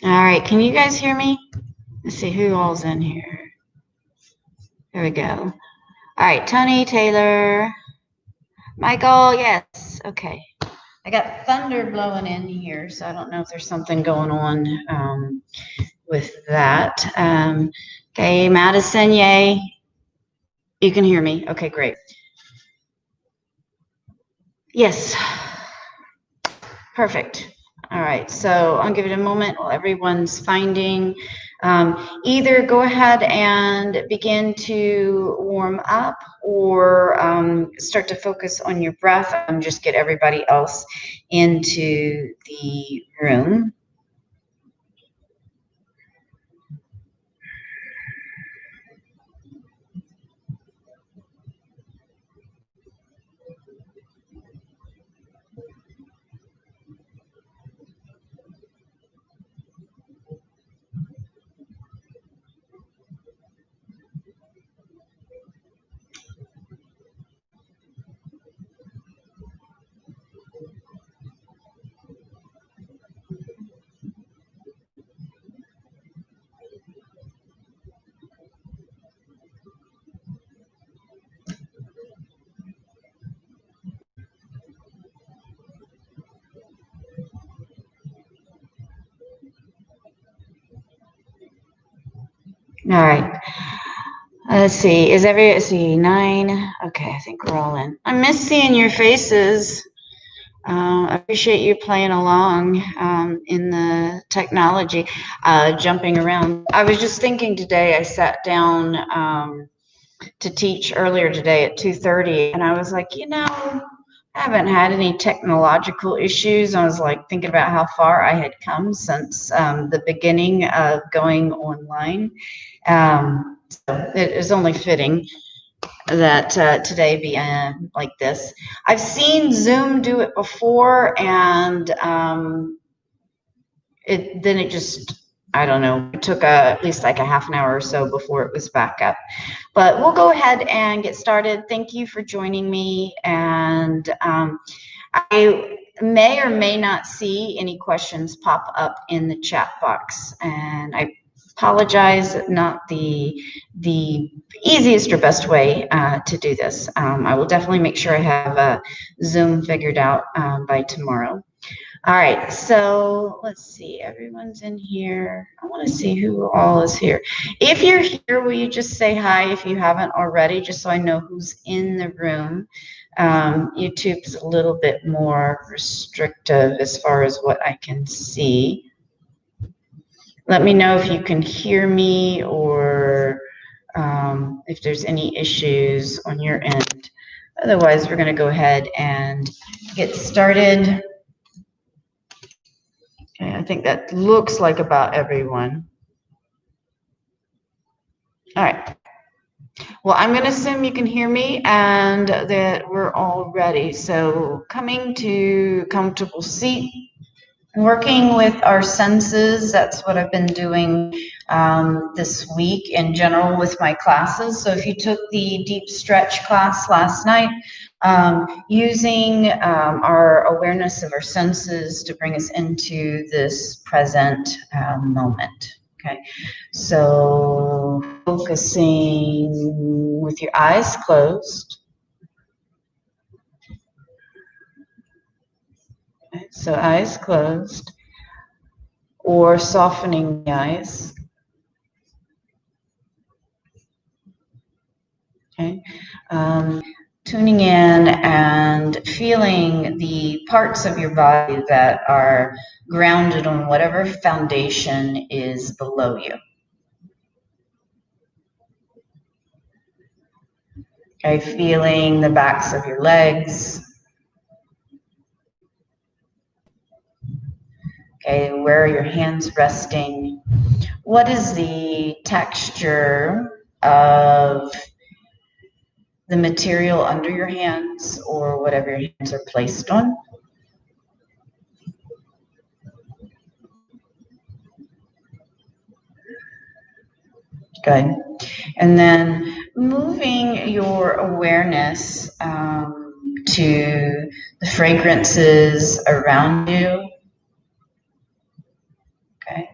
All right, can you guys hear me? Let's see who all's in here. There we go. All right, Tony, Taylor, Michael, yes, okay. I got thunder blowing in here, so I don't know if there's something going on with that. Okay, Madison, yay. You can hear me. Okay, great. Yes. Perfect. All right, so I'll give it a moment while everyone's finding. Either go ahead and begin to warm up or start to focus on your breath and just get everybody else into the room. All right. Let's see. Let's see, 9. Okay, I think we're all in. I miss seeing your faces. I appreciate you playing along in the technology, jumping around. I was just thinking today, I sat down to teach earlier today at 2:30, and I was like, I haven't had any technological issues. I was like thinking about how far I had come since the beginning of going online. So it is only fitting that today be like this. I've seen Zoom do it before, and it just, I don't know, it took at least like a half an hour or so before it was back up. But we'll go ahead and get started. Thank you for joining me, and I may or may not see any questions pop up in the chat box, and I apologize, not the easiest or best way to do this. I will definitely make sure I have Zoom figured out by tomorrow. All right, so let's see, everyone's in here. I want to see who all is here. If you're here, will you just say hi if you haven't already, just so I know who's in the room. YouTube is a little bit more restrictive as far as what I can see. Let me know if you can hear me or if there's any issues on your end. Otherwise, we're going to go ahead and get started. Okay, I think that looks like about everyone. All right. Well, I'm going to assume you can hear me and that we're all ready. So coming to comfortable seat. Working with our senses, that's what I've been doing this week in general with my classes. So if you took the deep stretch class last night, using our awareness of our senses to bring us into this present moment. Okay, so focusing with your eyes closed. Okay, so eyes closed. Or softening the eyes. Okay. Tuning in and feeling the parts of your body that are grounded on whatever foundation is below you. Okay, feeling the backs of your legs. Okay, where are your hands resting? What is the texture of the material under your hands or whatever your hands are placed on? Good. And then moving your awareness to the fragrances around you. Okay.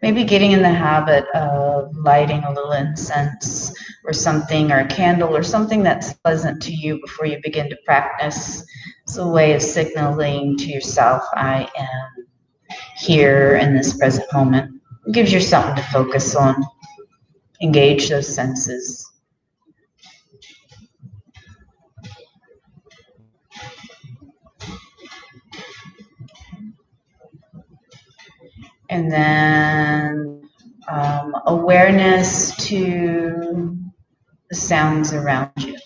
Maybe getting in the habit of lighting a little incense or something, or a candle or something that's pleasant to you before you begin to practice. It's a way of signaling to yourself, I am here in this present moment. It gives you something to focus on, engage those senses. And then awareness to the sounds around you.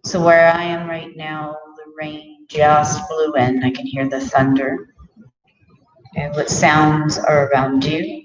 So where I am right now, the rain just blew in. I can hear the thunder. Okay, what sounds are around you?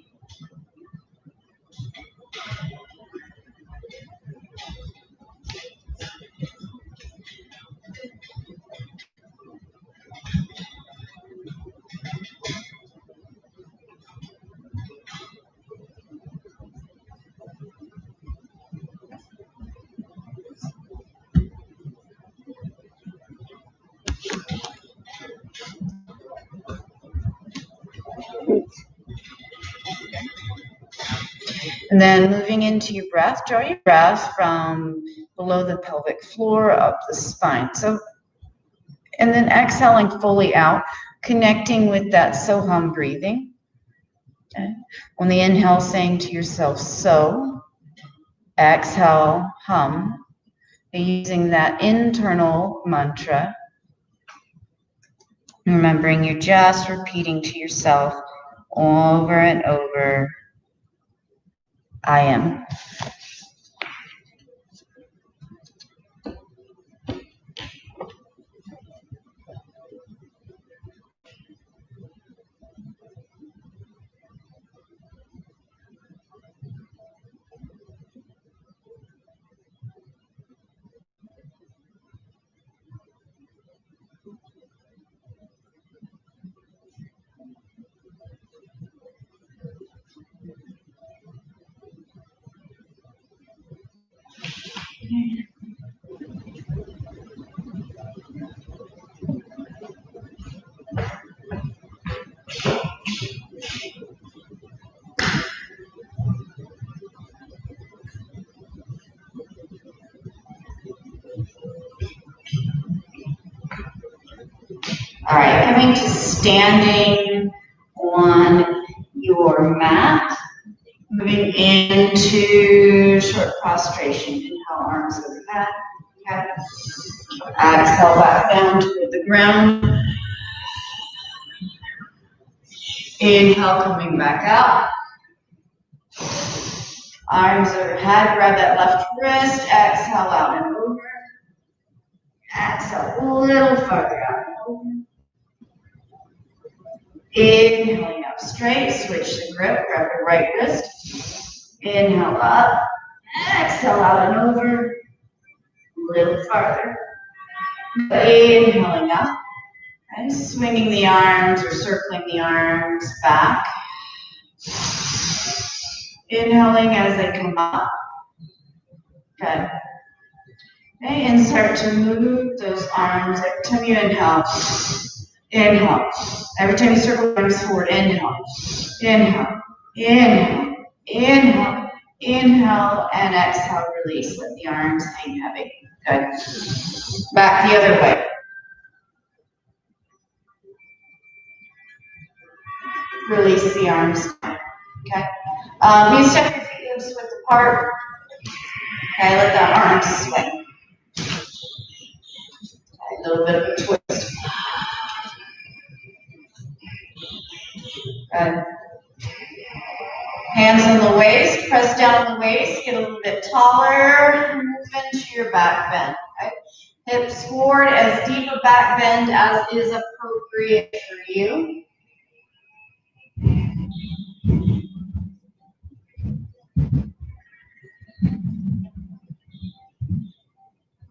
And then moving into your breath, draw your breath from below the pelvic floor up the spine. So, and then exhaling fully out, connecting with that Soham breathing. Okay. On the inhale, saying to yourself, so. Exhale, hum. Using that internal mantra. Remembering you're just repeating to yourself over and over, I am. All right, coming to standing on your mat, moving into short prostration. Inhale, arms overhead. Okay. Exhale back down toward the ground. Inhale, coming back out. Arms overhead, grab that left wrist. Exhale out and over. Exhale a little farther out and over. Inhaling up straight, switch the grip, grab the right wrist. Inhale up, exhale out and over, a little farther. Inhaling up, and swinging the arms or circling the arms back. Inhaling as they come up. Good. Okay, and start to move those arms every time you inhale. Inhale. Every time you circle the arms forward, inhale. Inhale. Inhale. Inhale. Inhale. And exhale, release. Let the arms hang heavy. Good. Back the other way. Release the arms. Okay. You step your feet hips width apart. Okay, let that arm swing. A little bit of a twist. Good. Hands on the waist, press down on the waist, get a little bit taller, move into your back bend. Okay? Hips forward, as deep a back bend as is appropriate for you.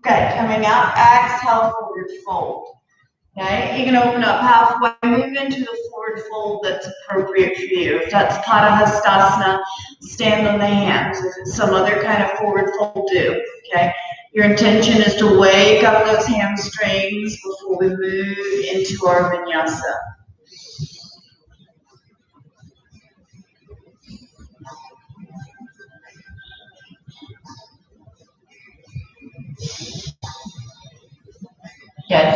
Good, coming out, exhale, forward fold. Okay, you can open up halfway, move into the forward fold that's appropriate for you. If that's Padahastasana, stand on the hands. If it's some other kind of forward fold, do. Okay, your intention is to wake up those hamstrings before we move into our vinyasa. Good.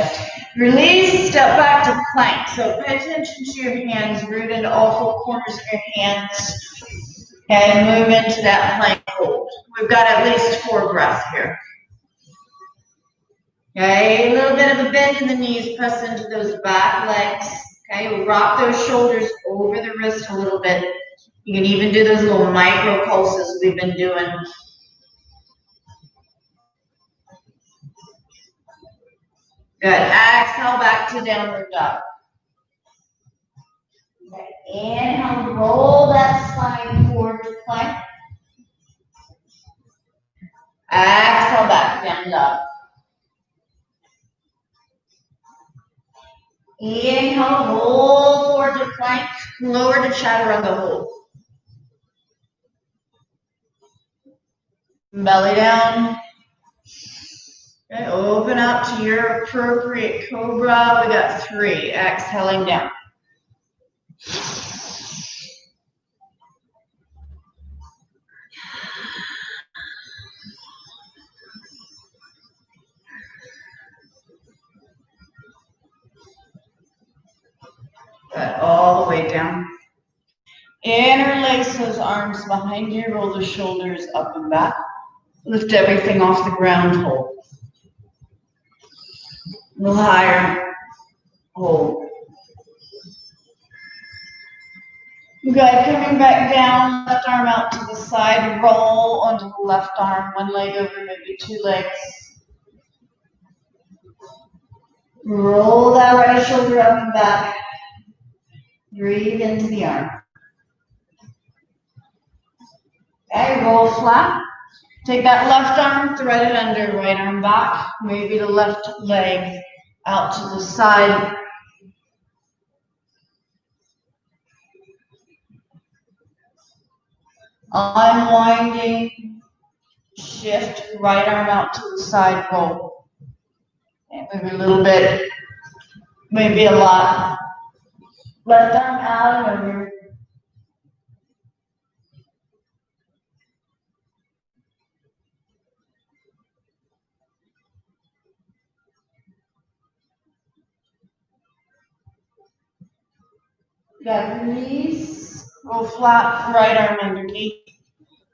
Release, step back to plank. So pay attention to your hands, root into all four corners of your hands, and move into that plank hold. We've got at least 4 breaths here. Okay, a little bit of a bend in the knees, press into those back legs. Okay, we'll rock those shoulders over the wrist a little bit. You can even do those little micro pulses we've been doing. Good. Exhale back to downward dog. Okay. Inhale, roll that spine forward to plank. Exhale back, down dog. Inhale, roll forward to plank, lower to chaturanga hold. Belly down. Okay, open up to your appropriate cobra. We got 3. Exhaling down. Good. All the way down. Interlace those arms behind you. Roll the shoulders up and back. Lift everything off the ground. Hold. A little higher. Hold. Good. Coming back down. Left arm out to the side. Roll onto the left arm. One leg over, maybe 2 legs. Roll that right shoulder up and back. Breathe into the arm. Okay, roll flat. Take that left arm, thread it under, right arm back. Maybe the left leg out to the side. Unwinding, shift, right arm out to the side, roll. Okay, maybe a little bit, maybe a lot. Left arm out and over. Got release, roll flat, right arm underneath.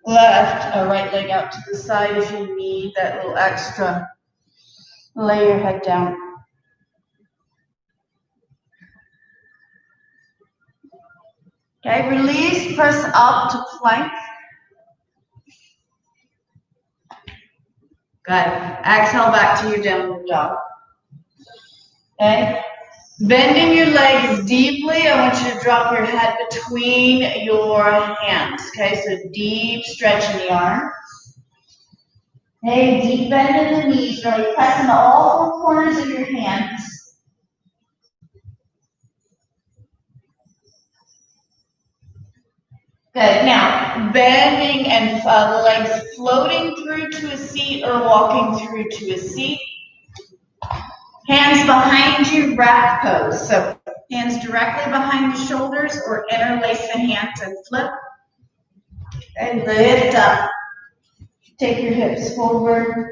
Left, right leg out to the side if you need that little extra. Lay your head down. Okay, release, press up to plank. Good. Exhale back to your downward dog. Okay. Bending your legs deeply. I want you to drop your head between your hands. Okay, so deep stretch in the arms. Okay, deep bend in the knees. Really press into all 4 corners of your hands. Good. Now, bending and the legs floating through to a seat or walking through to a seat. Hands behind you, rack pose. So hands directly behind the shoulders or interlace the hands and flip. And lift up. Take your hips forward.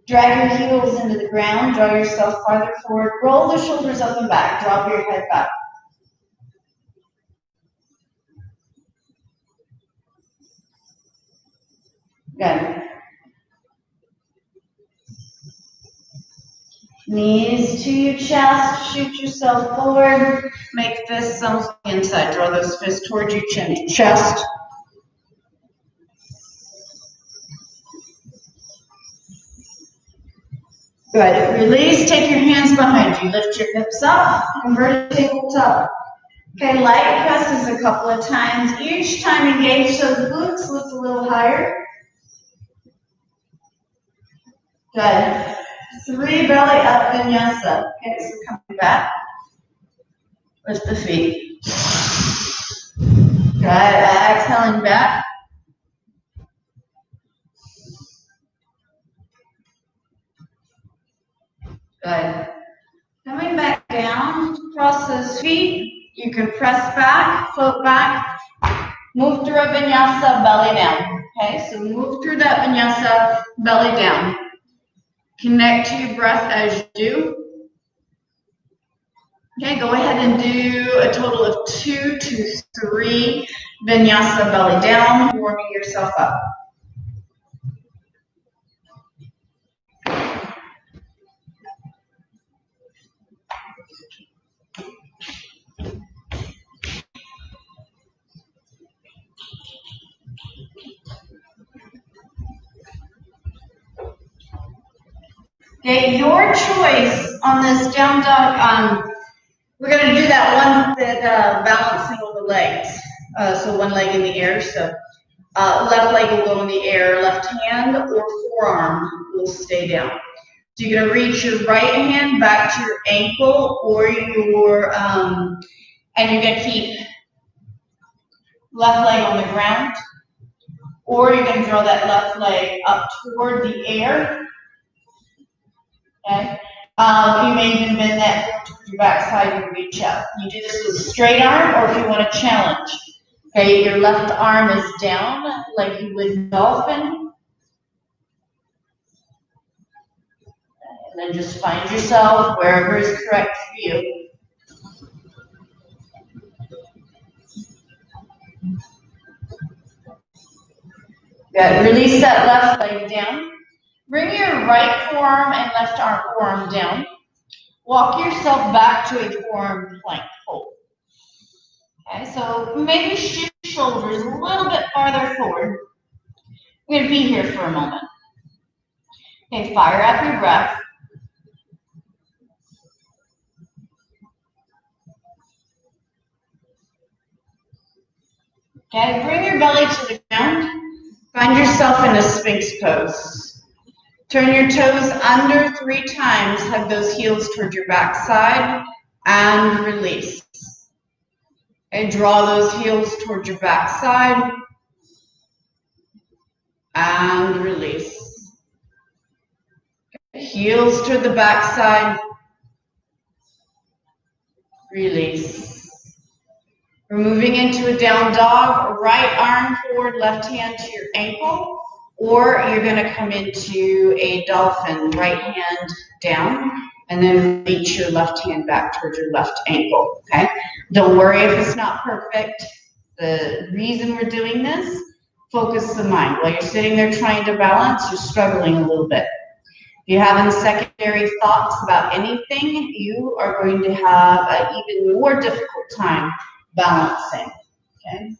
Drag your heels into the ground. Draw yourself farther forward. Roll the shoulders up and back. Drop your head back. Good. Knees to your chest, shoot yourself forward. Make fists on the inside. Draw those fists towards your chin, chest. Good. Release, take your hands behind you. Lift your hips up, inverted tabletop. Okay, light presses a couple of times. Each time engage those glutes, lift a little higher. Good. 3 belly up vinyasa. Okay, so coming back. Lift the feet. Good. Exhaling back. Good. Coming back down, cross those feet. You can press back, float back, move through a vinyasa, belly down. Okay, so move through that vinyasa, belly down. Connect to your breath as you do. Okay, go ahead and do a total of 2 to 3 vinyasa belly down, warming yourself up. Okay, your choice on this down dog. We're going to do that one that balancing over the legs. So one leg in the air. So left leg will go in the air, left hand or forearm will stay down. So you're going to reach your right hand back to your ankle or your, and you're going to keep left leg on the ground, or you're going to draw that left leg up toward the air. Okay. You may even bend that towards your backside and reach up. You do this with a straight arm, or if you want to challenge. Okay, your left arm is down like you would dolphin. And then just find yourself wherever is correct for you. Good. Release that left leg down. Bring your right forearm and left arm forearm down. Walk yourself back to a forearm plank hold. Okay, so maybe shift shoulders a little bit farther forward. We're going to be here for a moment. Okay, fire up your breath. Okay, bring your belly to the ground. Find yourself in a Sphinx pose. Turn your toes under 3 times. Hug those heels toward your backside and release. And draw those heels toward your backside and release. Heels toward the backside, release. We're moving into a down dog, right arm forward, left hand to your ankle, or you're going to come into a dolphin, right hand down, and then reach your left hand back towards your left ankle, okay? Don't worry if it's not perfect. The reason we're doing this, focus the mind. While you're sitting there trying to balance, you're struggling a little bit. If you're having secondary thoughts about anything, you are going to have an even more difficult time balancing, okay?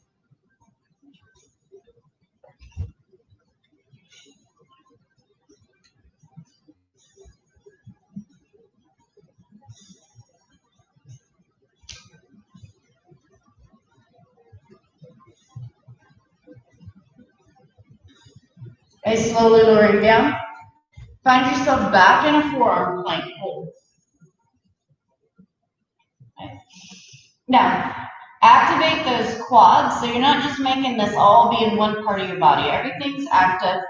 Okay, slowly lowering down. Find yourself back in a forearm plank hold. Okay. Now, activate those quads, so you're not just making this all be in one part of your body. Everything's active.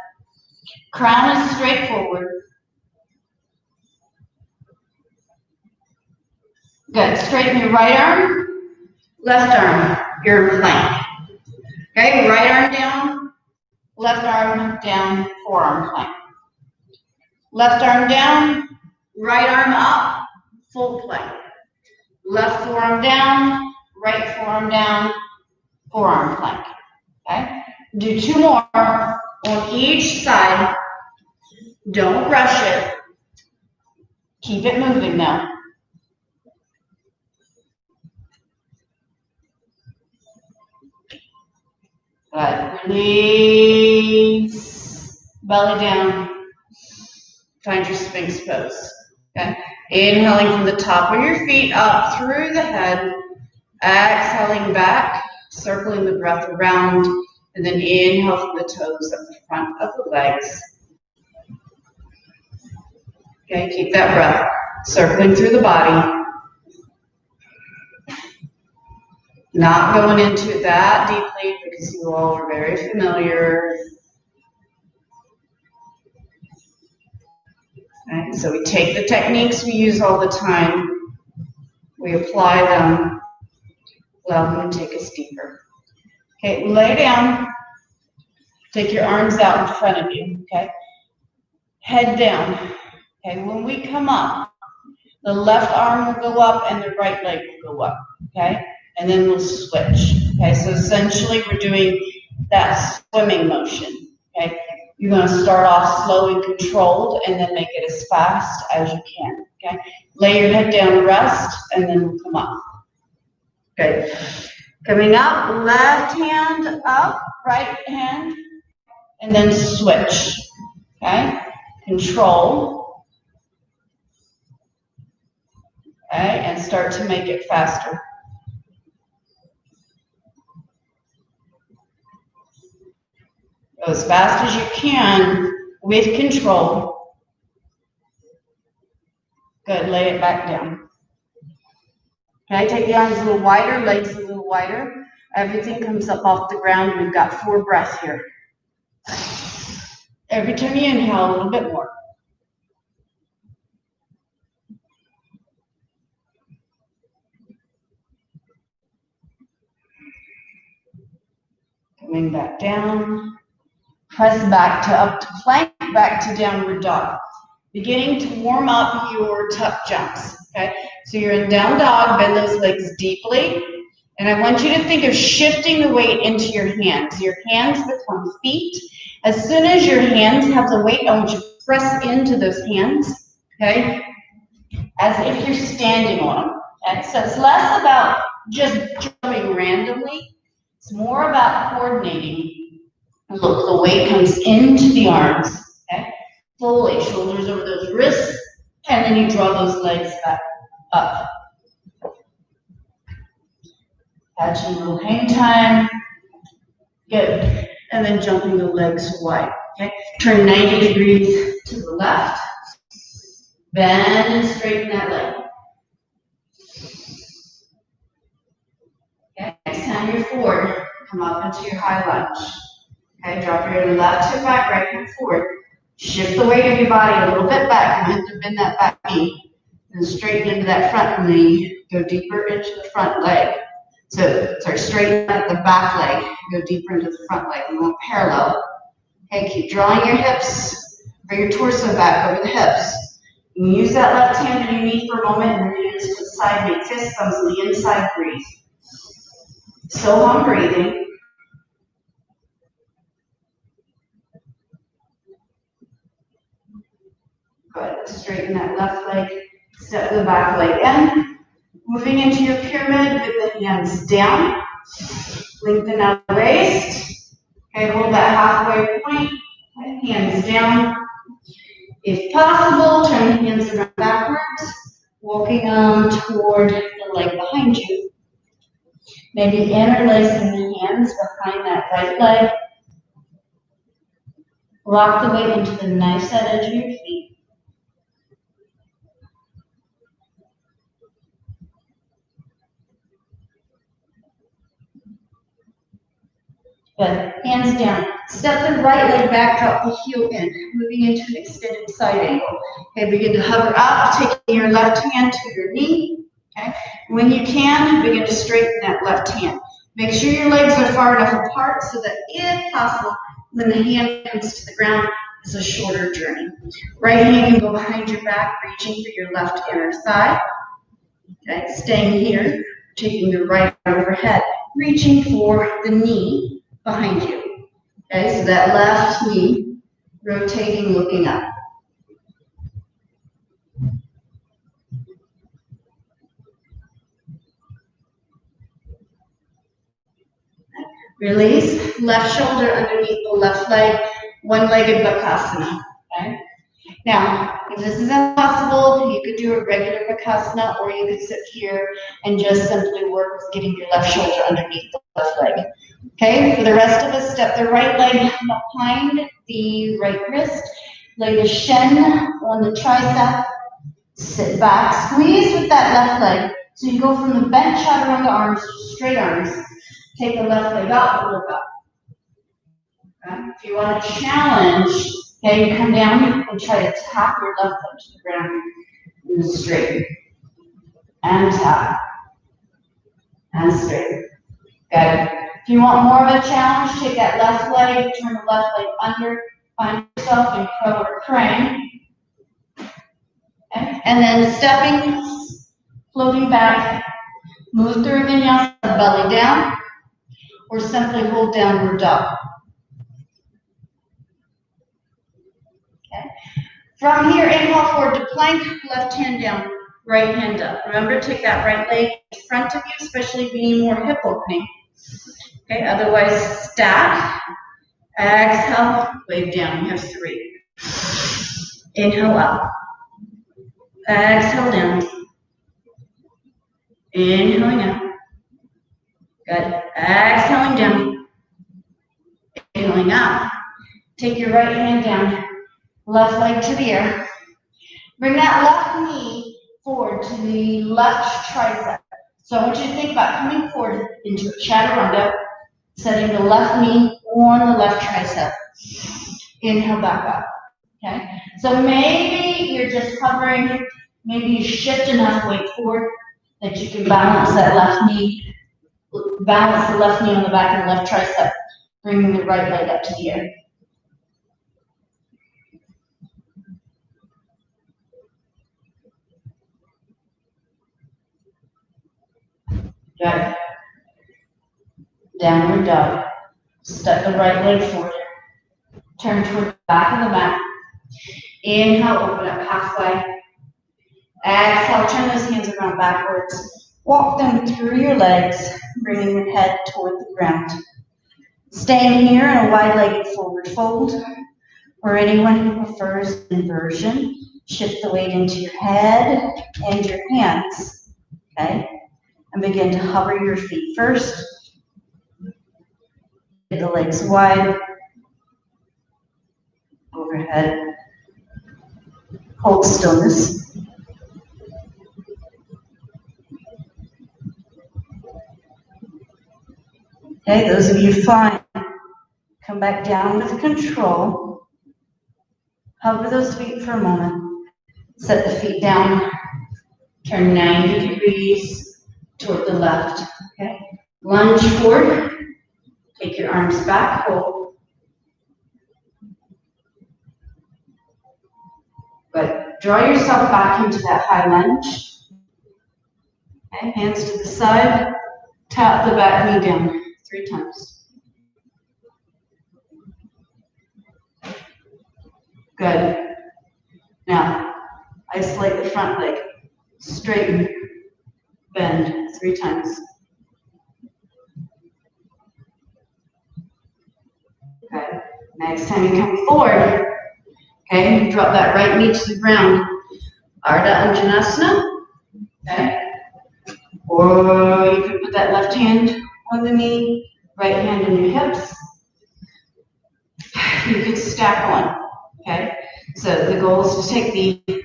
Crown is straight forward. Good. Straighten your right arm, left arm, your plank. Okay, right arm down, left arm down, forearm plank. Left arm down, right arm up, full plank. Left forearm down, right forearm down, forearm plank. Okay? Do 2 more on each side. Don't rush it. Keep it moving now. Good. Release. Belly down. Find your Sphinx pose. Okay? Inhaling from the top of your feet up through the head. Exhaling back, circling the breath around, and then inhale from the toes up the front of the legs. Okay, keep that breath circling through the body. Not going into it that deeply because you all are very familiar. Okay, so we take the techniques we use all the time, we apply them, allow them to take us deeper. Okay, lay down. Take your arms out in front of you, okay? Head down. Okay, when we come up, The left arm will go up and the right leg will go up, okay? And then we'll switch, okay? So essentially we're doing that swimming motion, okay? You're going to start off slow and controlled and then make it as fast as you can, okay? Lay your head down, rest, and then we'll come up. Good. Coming up, left hand up, right hand, and then switch, okay? Control, okay? And start to make it faster. Go as fast as you can with control. Good, lay it back down. Okay, take the arms a little wider, legs a little wider. Everything comes up off the ground. We've got 4 breaths here. Every time you inhale, a little bit more. Coming back down. Press back to up to plank, back to downward dog. Beginning to warm up your tuck jumps, okay? So you're in down dog, bend those legs deeply. And I want you to think of shifting the weight into your hands. Your hands become feet. As soon as your hands have the weight, I want you to press into those hands, okay? As if you're standing on them, okay? So it's less about just jumping randomly. It's more about coordinating. Look, the weight comes into the arms, okay? Fully, shoulders over those wrists, and then you draw those legs back up. Catching a little hang time. Good. And then jumping the legs wide. Okay. Turn 90 degrees to the left. Bend and straighten that leg. Okay. Next time you're forward, come up into your high lunge. Okay. Drop your left hip back, right hip forward. Shift the weight of your body a little bit back. You have to bend that back knee. And straighten into that front knee. Go deeper into the front leg. So, straighten out the back leg, go deeper into the front leg. We want parallel. Okay, keep drawing your hips, bring your torso back over the hips. You can use that left hand on your knee for a moment, and then you just to the side, make fist thumbs on the inside, breathe. Still on breathing. Good, straighten that left leg, step the back leg in. Moving into your pyramid with the hands down. Lengthen out the waist. Okay, hold that halfway point. Hands down. If possible, turn the hands around backwards, walking toward the leg behind you. Maybe interlacing the hands behind that right leg. Rock the weight into the nice edge of your feet. Good. Hands down. Step the right leg back, drop the heel in, moving into an extended side angle. Okay, begin to hover up, taking your left hand to your knee. Okay. When you can, begin to straighten that left hand. Make sure your legs are far enough apart so that if possible, when the hand comes to the ground, it's a shorter journey. Right hand can go behind your back, reaching for your left inner thigh. Okay, staying here, taking your right arm overhead, reaching for the knee behind you. Okay, so that left knee rotating, looking up. Release, left shoulder underneath the left leg, one-legged Bakasana. Okay? Now, if this is impossible, you could do a regular Bakasana, or you could sit here and just simply work with getting your left shoulder underneath the left leg. Okay, for the rest of us, step the right leg behind the right wrist, lay the shin on the tricep, sit back, squeeze with that left leg. So you go from the bent chaturanga arms to straight arms. Take the left leg up, look up. Okay? If you want to challenge, okay, you come down and try to tap your left leg to the ground and straight. And tap. And straight. Good. If you want more of a challenge, take that left leg, turn the left leg under, find yourself in crow or crane. Okay. And then stepping, floating back, move through vinyasa, belly down, or simply hold downward dog. Okay. From here, inhale forward to plank, left hand down, right hand up. Remember, take that right leg in front of you, especially if you need more hip opening. Okay, otherwise stack. Exhale, wave down. You have 3. Inhale up. Exhale down. Inhaling up. Good. Exhaling down. Inhaling up. Take your right hand down. Left leg to the air. Bring that left knee forward to the left tricep. So I want you to think about coming forward into a chaturanga, setting the left knee on the left tricep. Inhale back up. Okay? So maybe you're just hovering, maybe you shift enough weight forward that you can balance that left knee, balance the left knee on the back of the left tricep, bringing the right leg up to the air. Good. Downward dog. Step the right leg forward. Turn toward the back of the mat. Inhale, open up halfway. Exhale, turn those hands around backwards. Walk them through your legs, bringing your head toward the ground. Staying here in a wide-legged forward fold, or anyone who prefers inversion, shift the weight into your head and your hands, okay? And begin to hover your feet first. Get the legs wide, overhead. Hold stillness. Okay, those of you flying, come back down with control. Hover those feet for a moment. Set the feet down. Turn 90 degrees toward the left. Okay. Lunge forward. Take your arms back. Hold. Good. Draw yourself back into that high lunge. Okay. Hands to the side. Tap the back knee down 3 times. Good. Now, isolate the front leg. Straighten. Bend 3 times. Okay. Next time you come forward, okay, drop that right knee to the ground. Ardha Anjanasana. Okay. Or you can put that left hand on the knee, right hand on your hips. You could stack one. Okay. So the goal is to take the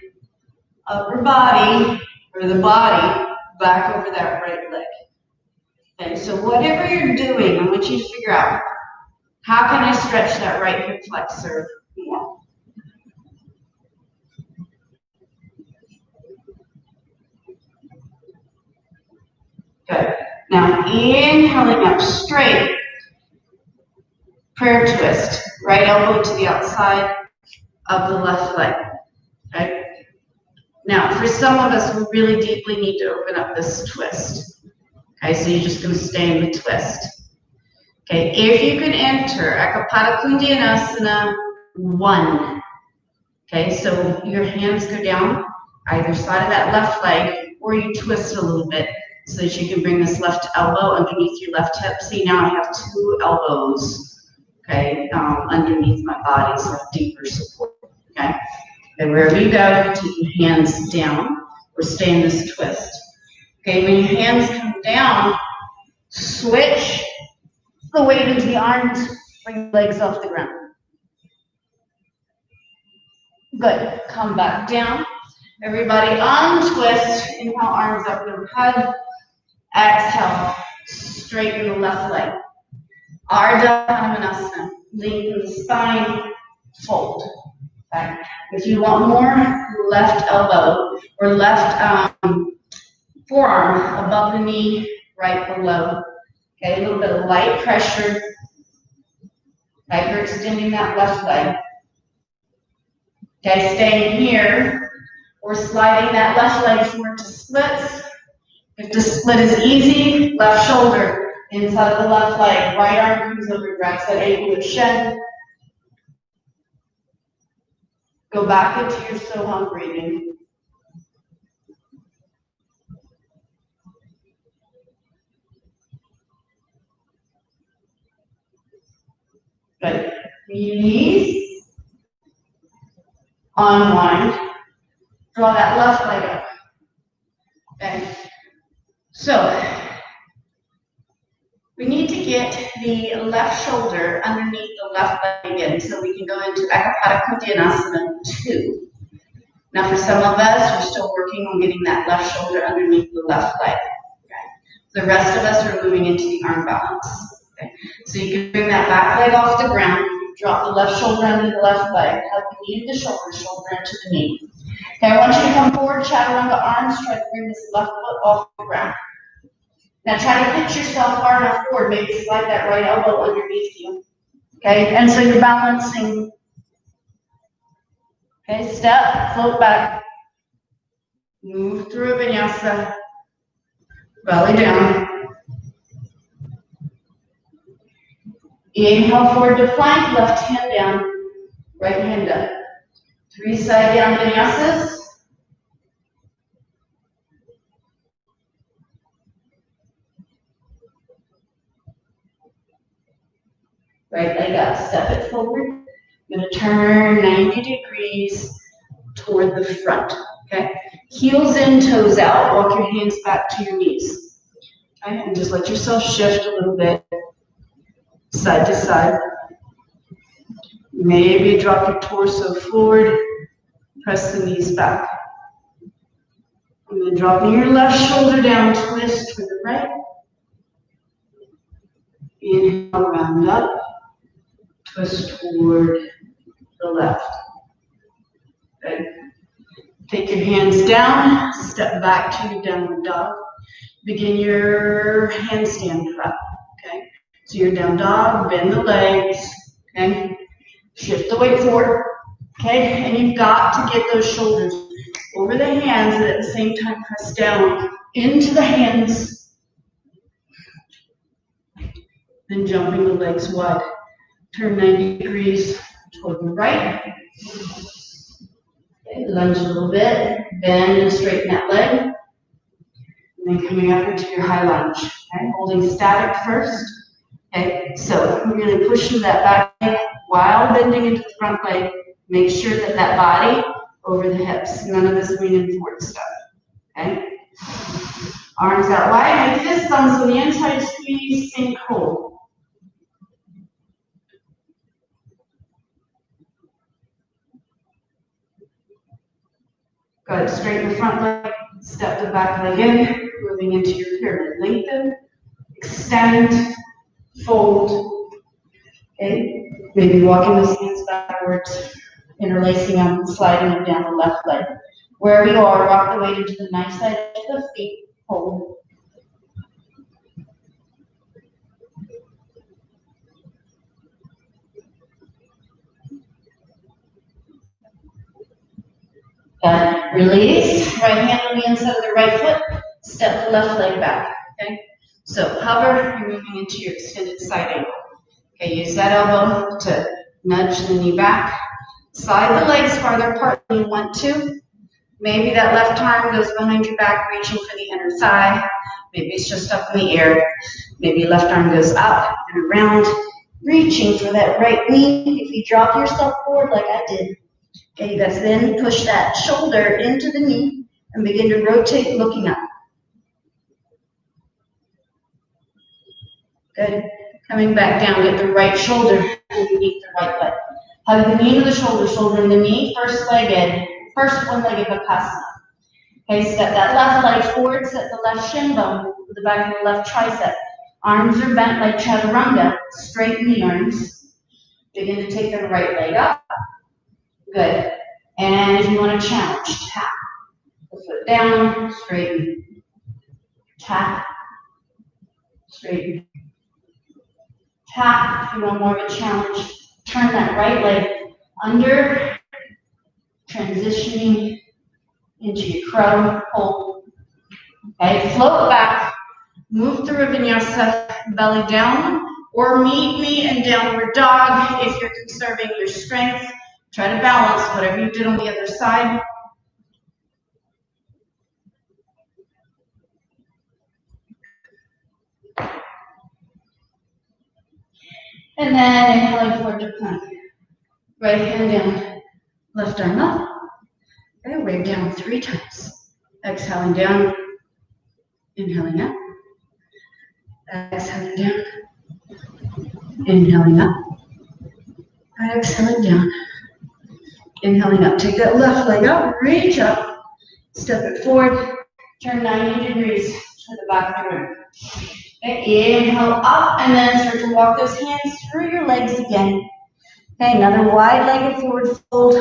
upper body or the body back over that right leg. Okay. So whatever you're doing, I want you to figure out, how can I stretch that right hip flexor more? Good. Now inhaling up straight. Prayer twist. Right elbow to the outside of the left leg. Okay. Now, for some of us, we really deeply need to open up this twist. Okay, so you're just going to stay in the twist. Okay, if you can enter Ekapada Kundianasana 1. Okay, so your hands go down either side of that left leg, or you twist a little bit so that you can bring this left elbow underneath your left hip. See, now I have 2 elbows, okay, underneath my body, so I have deeper support. Okay, and wherever you go, take your hands down or stay in this twist. Okay, when your hands come down, switch the weight into the arms, bring your legs off the ground. Good. Come back down. Everybody untwist. Inhale, arms up overhead. Exhale, straighten the left leg. Ardha Hanumanasana. Lengthen the spine, fold. Okay. If you want more, left elbow or left forearm above the knee, right below. Okay, a little bit of light pressure. Hyperextending that left leg. Okay, staying here Or sliding that left leg forward to splits. If the split is easy, left shoulder inside of the left leg, right arm comes over, grabs that ankle with shin. Go back into your Soham breathing. Good. Release. Unwind. Draw that left leg up. Okay. So, we need to get the left shoulder underneath the left leg again so we can go into Ekapada Kondianasana 2. Now for some of us, we're still working on getting that left shoulder underneath the left leg. Okay. The rest of us are moving into the arm balance. Okay. So you can bring that back leg off the ground, drop the left shoulder under the left leg, hug the knee to the shoulder, shoulder into the knee. Okay, I want you to come forward, chaturanga arms, try to bring this left foot off the ground. Now try to pitch yourself far enough forward, maybe slide that right elbow underneath you. Okay, and so you're balancing. Okay, step, float back. Move through a vinyasa. Belly down. Inhale forward to plank, left hand down, right hand up. 3 side down vinyasas. Right leg up, step it forward. I'm going to turn 90 degrees toward the front. Okay, heels in, toes out. Walk your hands back to your knees. Okay, and just let yourself shift a little bit, side to side. Maybe drop your torso forward, press the knees back. And then dropping your left shoulder down, twist to the right. Inhale, round up, twist toward the left. Good. Take your hands down, step back to your downward dog. Begin your handstand prep. Okay, so you're down dog, bend the legs. Okay, shift the weight forward. Okay, and you've got to get those shoulders over the hands, and at the same time press down into the hands. Then jumping the legs wide. Turn 90 degrees toward the right. Okay, lunge a little bit, bend and straighten that leg. And then coming up into your high lunge. Okay, holding static first. Okay, so we're going to push through that back leg while bending into the front leg. Make sure that that body over the hips. None of this leaning forward stuff. Okay? Arms out wide like this, thumbs on the inside, squeeze, sink, hold. Good. Straighten the front leg, step the back leg in, moving into your pyramid. Lengthen, extend, fold. Okay? Maybe walking those hands backwards, interlacing them, and sliding them down the left leg. Wherever you are, rock the weight into the knife side of the feet, hold. Release, right hand on the inside of the right foot, step the left leg back, okay? So hover, you're moving into your extended side angle. Okay, use that elbow to nudge the knee back. Slide the legs farther apart than you want to. Maybe that left arm goes behind your back, reaching for the inner thigh. Maybe it's just up in the air. Maybe left arm goes up and around, reaching for that right knee. If you drop yourself forward like I did, okay, you guys then push that shoulder into the knee and begin to rotate looking up. Good. Coming back down, get the right shoulder underneath the right leg. Hug the knee to the shoulder, shoulder in the knee, first legged, first one-legged Vipassana. Okay, step that left leg forward, set the left shin bone with the back of the left tricep. Arms are bent like chaturanga, straighten the arms. Begin to take the right leg up. Good. And if you want to challenge, tap. The foot down, straighten. Tap, straighten. Tap. If you want more of a challenge, turn that right leg under, transitioning into your crow hold. Okay, float back, move through a vinyasa, belly down, or meet me in downward dog if you're conserving your strength. Try to balance whatever you did on the other side. And then inhaling forward to plank. Right hand down, left arm up. And wave down 3 times. Exhaling down, inhaling up. Exhaling down, inhaling up. Exhaling down, inhaling up. Take that left leg up, reach up, step it forward, turn 90 degrees to the back of the room. Okay, inhale up, and then start to walk those hands through your legs again. Okay, another wide-legged forward fold.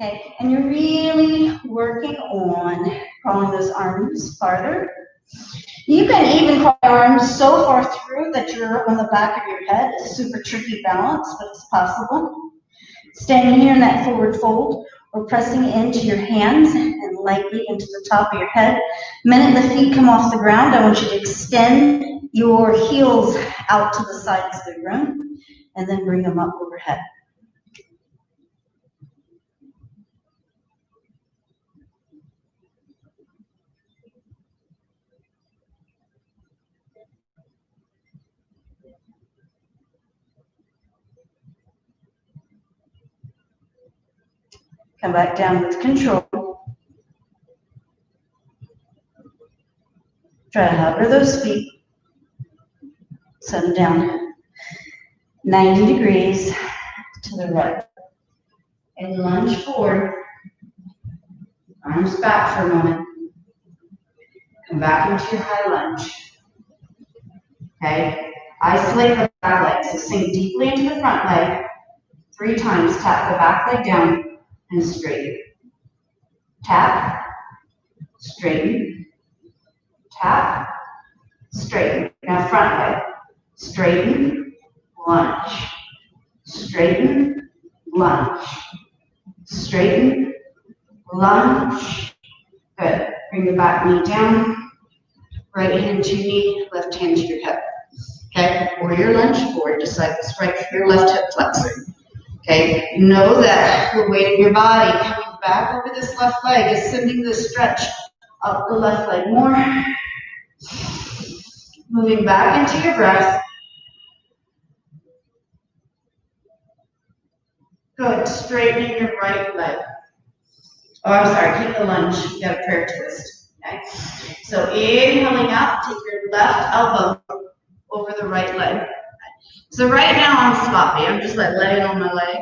Okay, and you're really working on crawling those arms farther. You can even crawl your arms so far through that you're on the back of your head. It's a super tricky balance, but it's possible. Staying here in that forward fold, or pressing into your hands and lightly into the top of your head. The minute the feet come off the ground, I want you to extend your heels out to the sides of the room, and then bring them up overhead. Come back down with control. Try to hover those feet. Set them down 90 degrees to the right. And lunge forward. Arms back for a moment. Come back into your high lunge. Okay? Isolate the back leg. So sink deeply into the front leg. 3 times. Tap the back leg down and straighten. Tap, straighten, tap, straighten. Now front leg. Straighten, lunge. Straighten, lunge. Straighten, lunge. Good. Bring the back knee down. Right hand to your knee, left hand to your hip. Okay? Warrior lunge forward, just like this, right through your left hip flexor. Okay? Know that the weight of your body coming back over this left leg is sending the stretch up the left leg more. Moving back into your breath. Good. Straightening your right leg. Oh, I'm sorry. Keep the lunge. You got a prayer twist. Okay? So inhaling up, take your left elbow over the right leg. So right now I'm sloppy. I'm just like laying on my leg.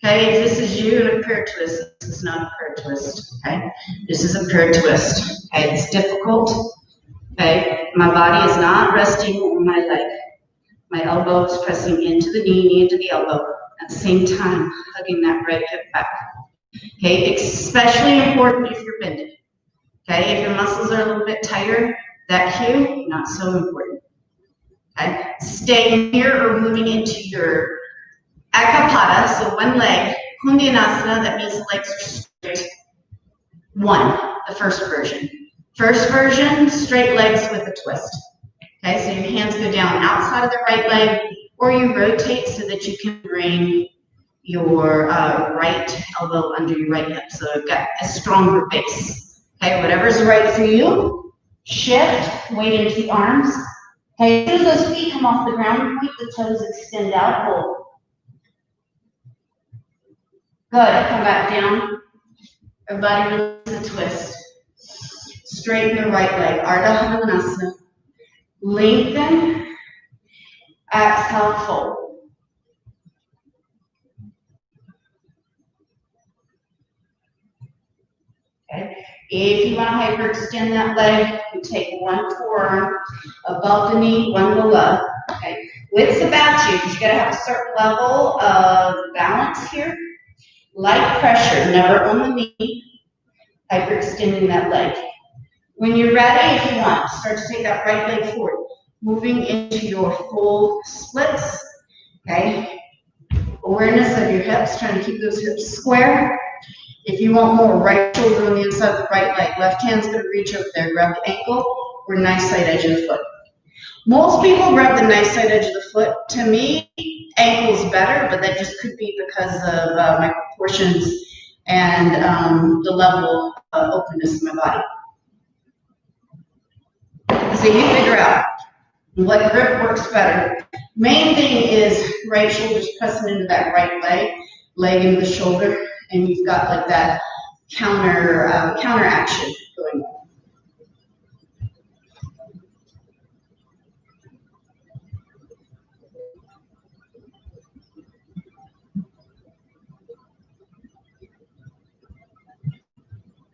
Okay, if this is you in a prayer twist, this is not a prayer twist. Okay, this is a prayer twist. Okay, it's difficult. Okay, my body is not resting on my leg. My elbow is pressing into the knee into the elbow. At the same time, hugging that right hip back. Okay, especially important if you're bended. Okay, if your muscles are a little bit tighter, that cue, not so important. Okay, staying here or moving into your Akapada, so one leg, Kundyanasana, that means the legs are straight. 1, the first version. First version, straight legs with a twist. Okay, so your hands go down outside of the right leg, or you rotate so that you can bring your right elbow under your right hip, so you've got a stronger base. Okay, whatever's right for you, shift, weight into the arms. Okay, as soon as those feet come off the ground, point the toes, extend out, hold. Good, come back down. Everybody release a twist. Straighten the right leg, Ardha Havanasana. Lengthen, exhale, fold. Okay. If you want to hyperextend that leg, you take one forearm above the knee, one below. Okay. What's about you? Because you got to have a certain level of balance here. Light pressure, never on the knee. Hyperextending that leg. When you're ready, if you want, start to take that right leg forward. Moving into your full splits. Okay. Awareness of your hips, trying to keep those hips square. If you want more, right shoulder on the inside of the right leg. Left hand's going to reach over there, grab the ankle or nice side edge of the foot. Most people grab the nice side edge of the foot. To me, ankle is better, but that just could be because of my proportions and the level of openness of my body. So you figure out what grip works better. Main thing is right shoulder's pressing into that right leg into the shoulder, and you've got like that counter action going on.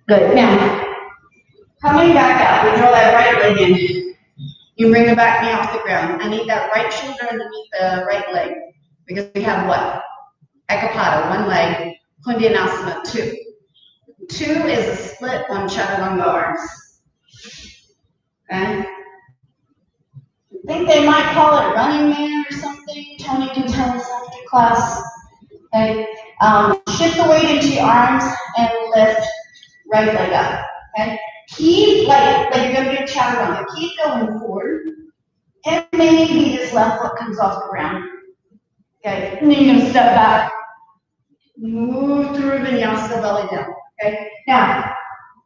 Good. Now, coming back out, we draw that right leg in. You bring the back knee off the ground. I need that right shoulder underneath the right leg because we have what? Ekapada, one leg, Kundyanasana, two. Two is a split on chaturanga arms. Okay? I think they might call it running man or something. Tony can tell us after class. Okay? Shift the weight into your arms and lift right leg up. Okay? Keep like you're gonna do a chaturanga. Keep going forward, and maybe this left foot comes off the ground. Okay, and then you're gonna step back, move through vinyasa, belly down. Okay, now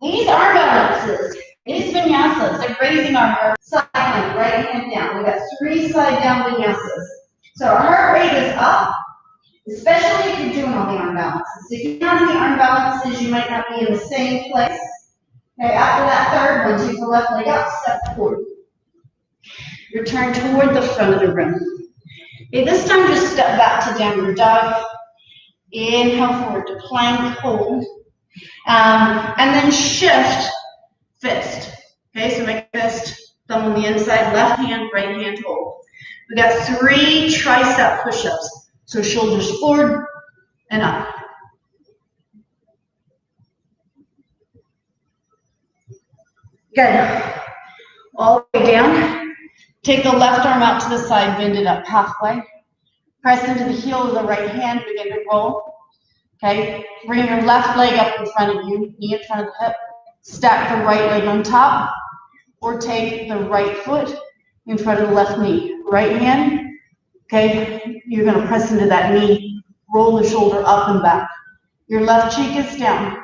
these arm balances, these vinyasas, they're raising our heart. Side plank, right hand down. We got 3 side down vinyasas. So our heart rate is up, especially if you're doing all the arm balances. If you're not in the arm balances, you might not be in the same place. Okay, after that third one, take the left leg up, step forward. Return toward the front of the room. Okay, this time just step back to downward dog. Inhale forward to plank, hold. And then shift fist. Okay, so make fist, thumb on the inside, left hand, right hand, hold. We got 3 tricep push-ups. So shoulders forward and up. Good. All the way down. Take the left arm out to the side, bend it up halfway. Press into the heel of the right hand, begin to roll. Okay, bring your left leg up in front of you, knee in front of the hip. Stack the right leg on top, or take the right foot in front of the left knee. Right hand, okay, you're gonna press into that knee, roll the shoulder up and back. Your left cheek is down.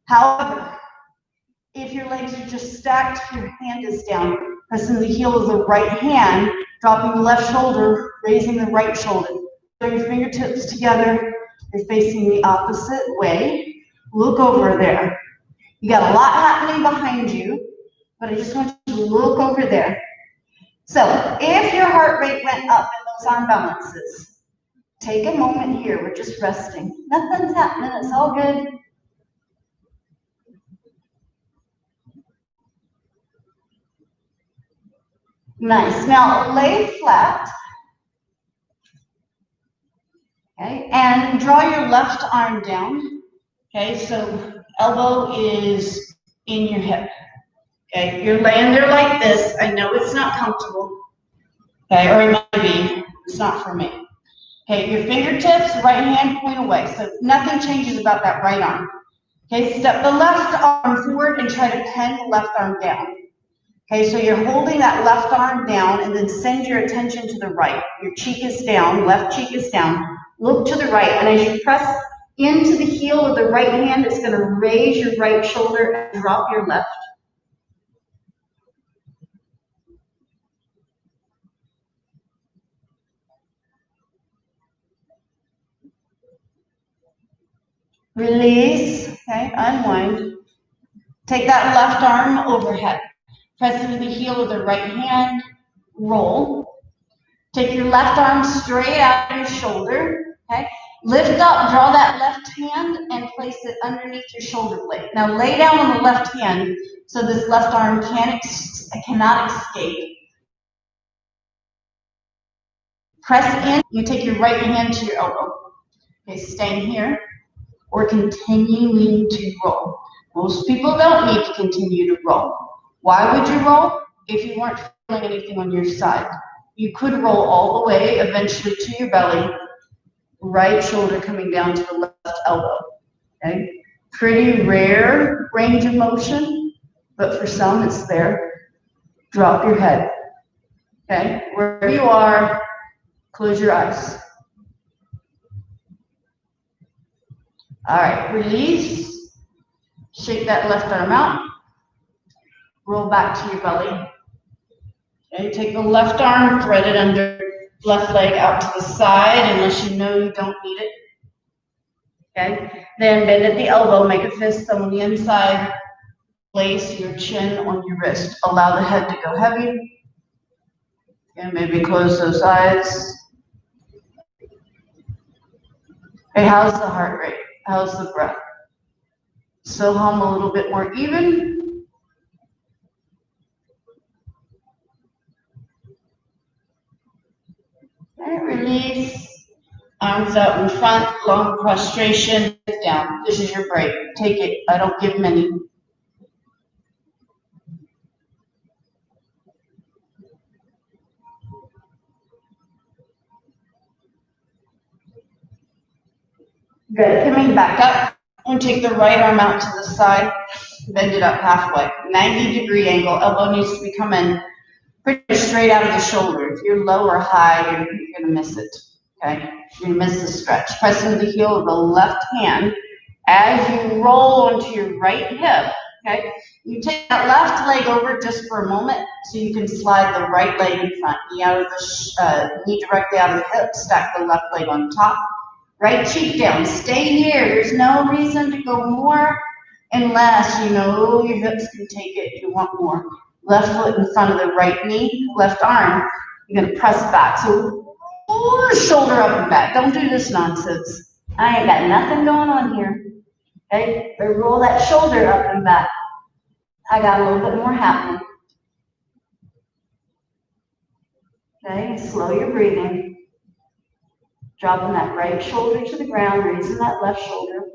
However, if your legs are just stacked, your hand is down. Press into the heel of the right hand, dropping the left shoulder, raising the right shoulder. Throw your fingertips together. You're facing the opposite way. Look over there. You got a lot happening behind you, but I just want you to look over there. So if your heart rate went up in those arm balances, take a moment here. We're just resting. Nothing's happening. It's all good. Nice. Now lay flat. Okay, and draw your left arm down. Okay, so elbow is in your hip. Okay, you're laying there like this. I know it's not comfortable. Okay, or it might be. It's not for me. Okay, your fingertips, right hand point away. So nothing changes about that right arm. Okay, step the left arm forward and try to pen the left arm down. Okay, so you're holding that left arm down and then send your attention to the right. Your cheek is down, left cheek is down. Look to the right, and as you press into the heel of the right hand, it's going to raise your right shoulder and drop your left. Release, okay, unwind. Take that left arm overhead. Press into the heel of the right hand, roll. Take your left arm straight out of your shoulder, okay? Lift up, draw that left hand and place it underneath your shoulder blade. Now lay down on the left hand so this left arm cannot escape. Press in, you take your right hand to your elbow. Okay, staying here or continuing to roll. Most people don't need to continue to roll. Why would you roll? If you weren't feeling anything on your side. You could roll all the way eventually to your belly, right shoulder coming down to the left elbow. Okay? Pretty rare range of motion, but for some it's there. Drop your head. Okay, wherever you are, close your eyes. All right, release. Shake that left arm out. Roll back to your belly. Okay, take the left arm, thread it under, left leg out to the side, unless you know you don't need it. Okay, then bend at the elbow, make a fist on the inside, place your chin on your wrist. Allow the head to go heavy. And maybe close those eyes. Hey, how's the heart rate? How's the breath? So hum a little bit more even. And release. Arms out in front, long prostration, down. This is your break. Take it. I don't give many. Good. Coming back up. I'm going to take the right arm out to the side, bend it up halfway. 90-degree angle. Elbow needs to be coming pretty straight out of the shoulder. If you're low or high, you're going to miss it. Okay? You're going to miss the stretch. Press into the heel of the left hand as you roll onto your right hip. Okay? You take that left leg over just for a moment so you can slide the right leg in front. Knee directly out of the hip. Stack the left leg on top. Right cheek down. Stay here. There's no reason to go more unless you know your hips can take it. You want more. Left foot in front of the right knee. Left arm. You're going to press back. So pull the shoulder up and back. Don't do this nonsense. I ain't got nothing going on here. Okay? But roll that shoulder up and back. I got a little bit more happening. Okay? Slow your breathing. Dropping that right shoulder to the ground, raising that left shoulder.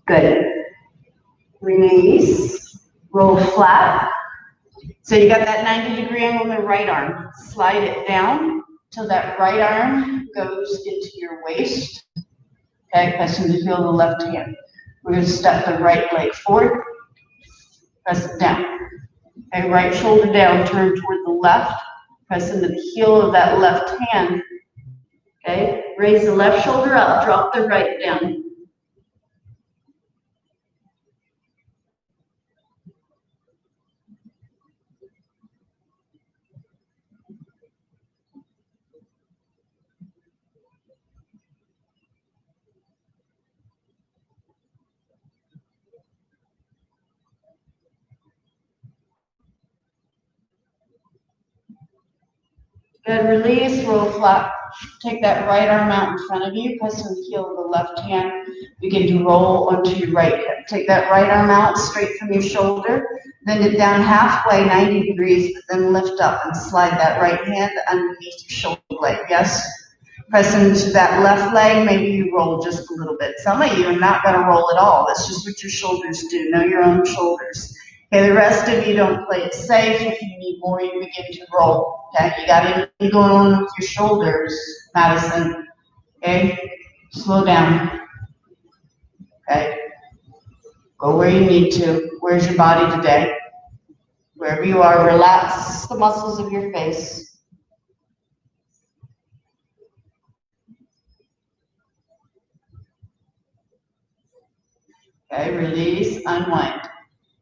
Good. Release. Roll flat. So you got that 90-degree angle in the right arm. Slide it down till that right arm goes into your waist. Okay, pressing the heel of the left hand. We're going to step the right leg forward. Press it down. Okay, right shoulder down, turn toward the left. Press into the heel of that left hand. Okay, raise the left shoulder up, drop the right down. Good, release, roll flat. Take that right arm out in front of you, press on the heel of the left hand. Begin to roll onto your right hip. Take that right arm out straight from your shoulder, bend it down halfway, 90 degrees, but then lift up and slide that right hand underneath your shoulder blade. Yes? Press into that left leg, maybe you roll just a little bit. Some of you are not going to roll at all. That's just what your shoulders do. Know your own shoulders. Okay, the rest of you don't play it safe. If you need more, you begin to roll. Okay, you got anything going on with your shoulders, Madison? Okay, slow down. Okay, go where you need to. Where's your body today? Wherever you are, relax the muscles of your face. Okay, release, unwind.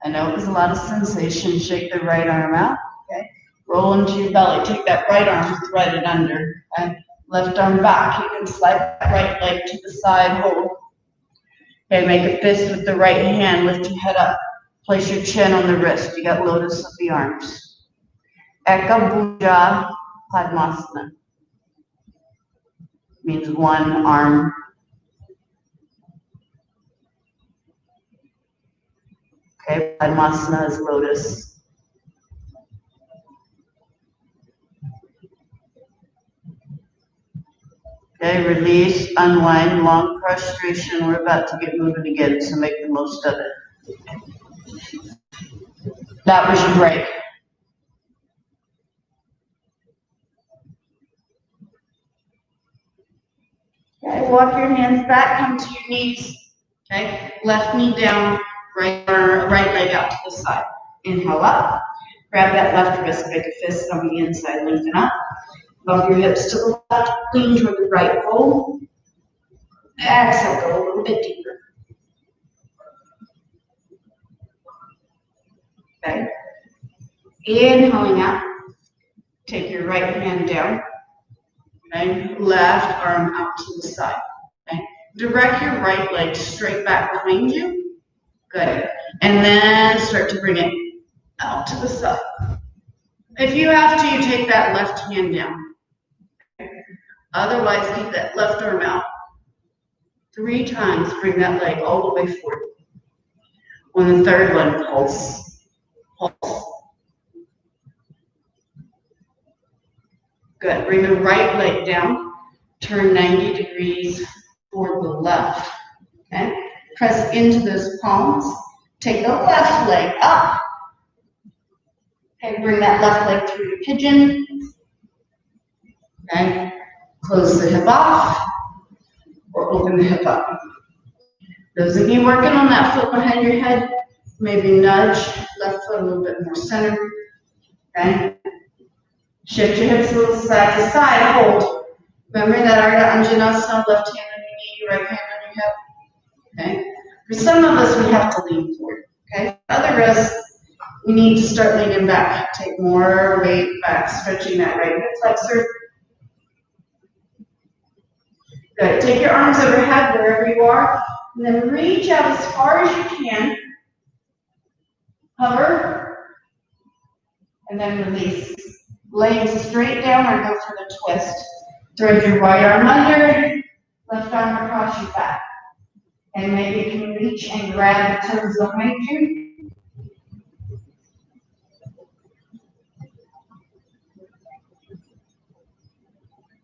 I know it was a lot of sensation. Shake the right arm out. Okay, roll into your belly. Take that right arm, thread it under. Okay, left arm back. You can slide that right leg to the side. Hold. Okay, make a fist with the right hand. Lift your head up. Place your chin on the wrist. You got lotus of the arms. Eka Bhuja Padmasana. Means one arm. Okay, Padmasana is lotus. Okay, release, unwind, long prostration. We're about to get moving again, so make the most of it. That was your break. Okay, walk your hands back, come to your knees. Okay, left knee down, right leg out to the side. Inhale up, grab that left wrist, make a fist on the inside, lengthen up. Bump your hips to the left, lean toward the right fold. Exhale, go a little bit deeper. Okay. Inhaling out, take your right hand down. Okay. Left arm out to the side. Okay. Direct your right leg straight back behind you. Good. And then start to bring it out to the side. If you have to, you take that left hand down. Otherwise, keep that left arm out. 3 times, bring that leg all the way forward. On the third one, pulse. Pulse. Good. Bring the right leg down. Turn 90 degrees toward the left. Okay. Press into those palms. Take the left leg up. Okay. Bring that left leg through the pigeon. Okay. Close the hip off or open the hip up. Those of you working on that foot behind your head, maybe nudge left foot a little bit more center. Okay. Shift your hips a little side to side. Hold. Remember that Ardha Anjanasana, left hand on your knee, right hand on your hip. Okay. For some of us, we have to lean forward. Okay. For others, we need to start leaning back. Take more weight back, stretching that right hip flexor. Good. Take your arms overhead wherever you are, and then reach out as far as you can. Hover, and then release. Laying straight down or go for the twist. Thread your right arm under, left arm across your back. And maybe you can reach and grab the toes behind you.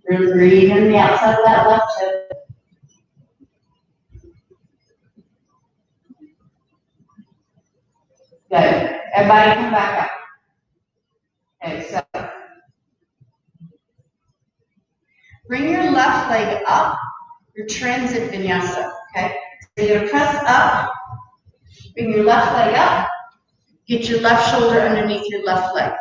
Really breathe in the outside of that left hip. Good. Everybody come back up. Okay, so bring your left leg up, your transit vinyasa, okay? So you're gonna press up, bring your left leg up, get your left shoulder underneath your left leg.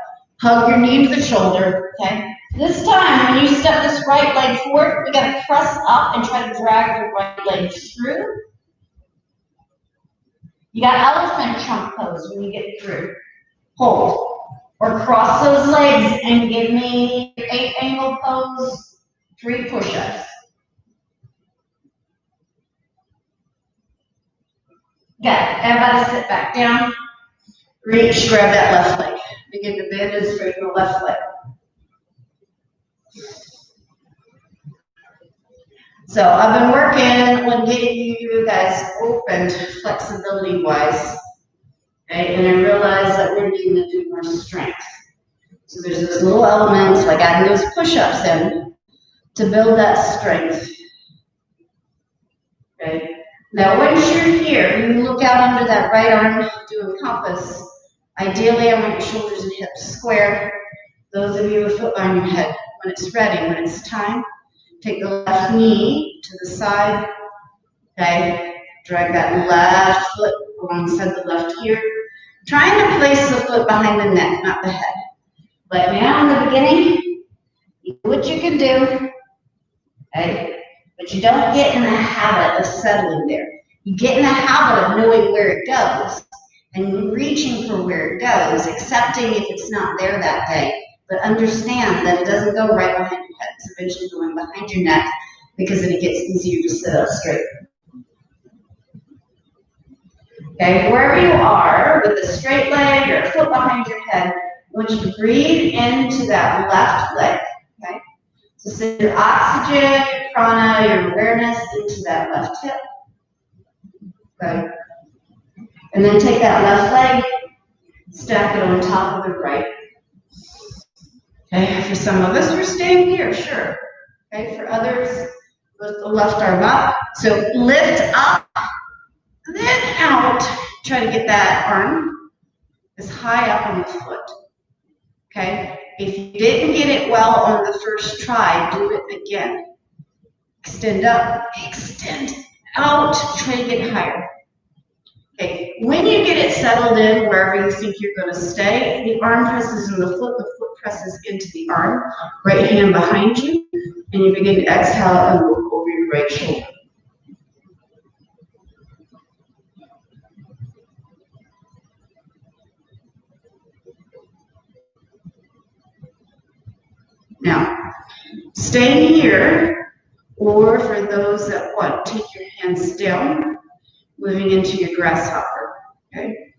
Hug your knee to the shoulder, okay? This time, when you step this right leg forward, we gotta press up and try to drag the right leg through. You got elephant trunk pose when you get through. Hold. Or cross those legs and give me 8 angle pose, 3 push-ups. Good. Everybody sit back down. Reach, grab that left leg. Begin to bend and straighten the left leg. So I've been working on getting you guys opened flexibility-wise. Okay? And I realized that we're needing to do more strength. So there's those little elements, like adding those push-ups in to build that strength. Okay? Now once you're here, you look out under that right arm, do a compass. Ideally, I want your shoulders and hips square. Those of you with foot behind your head, when it's ready, when it's time, take the left knee to the side. Okay? Drag that left foot alongside the left ear. Trying to place the foot behind the neck, not the head. But now in the beginning, you do what you can do. Okay? But you don't get in the habit of settling there. You get in the habit of knowing where it goes and reaching for where it goes, accepting if it's not there that day, but understand that it doesn't go right behind your head. It's eventually going behind your neck because then it gets easier to sit up straight. Okay, wherever you are, with a straight leg or a foot behind your head, I want you to breathe into that left leg. Okay? So send your oxygen, your prana, your awareness into that left hip. Okay. And then take that left leg, stack it on top of the right. Okay, for some of us, we're staying here, sure. Okay, for others, lift the left arm up. So lift up, then out. Try to get that arm is high up on the foot. Okay? If you didn't get it well on the first try, do it again. Extend up, extend out, try to get higher. Okay, when you get it settled in wherever you think you're going to stay, the arm presses in the foot presses into the arm, right hand behind you, and you begin to exhale and look over your right shoulder. Now, stay here, or for those that want, take your hands down, moving into your grasshopper. Okay?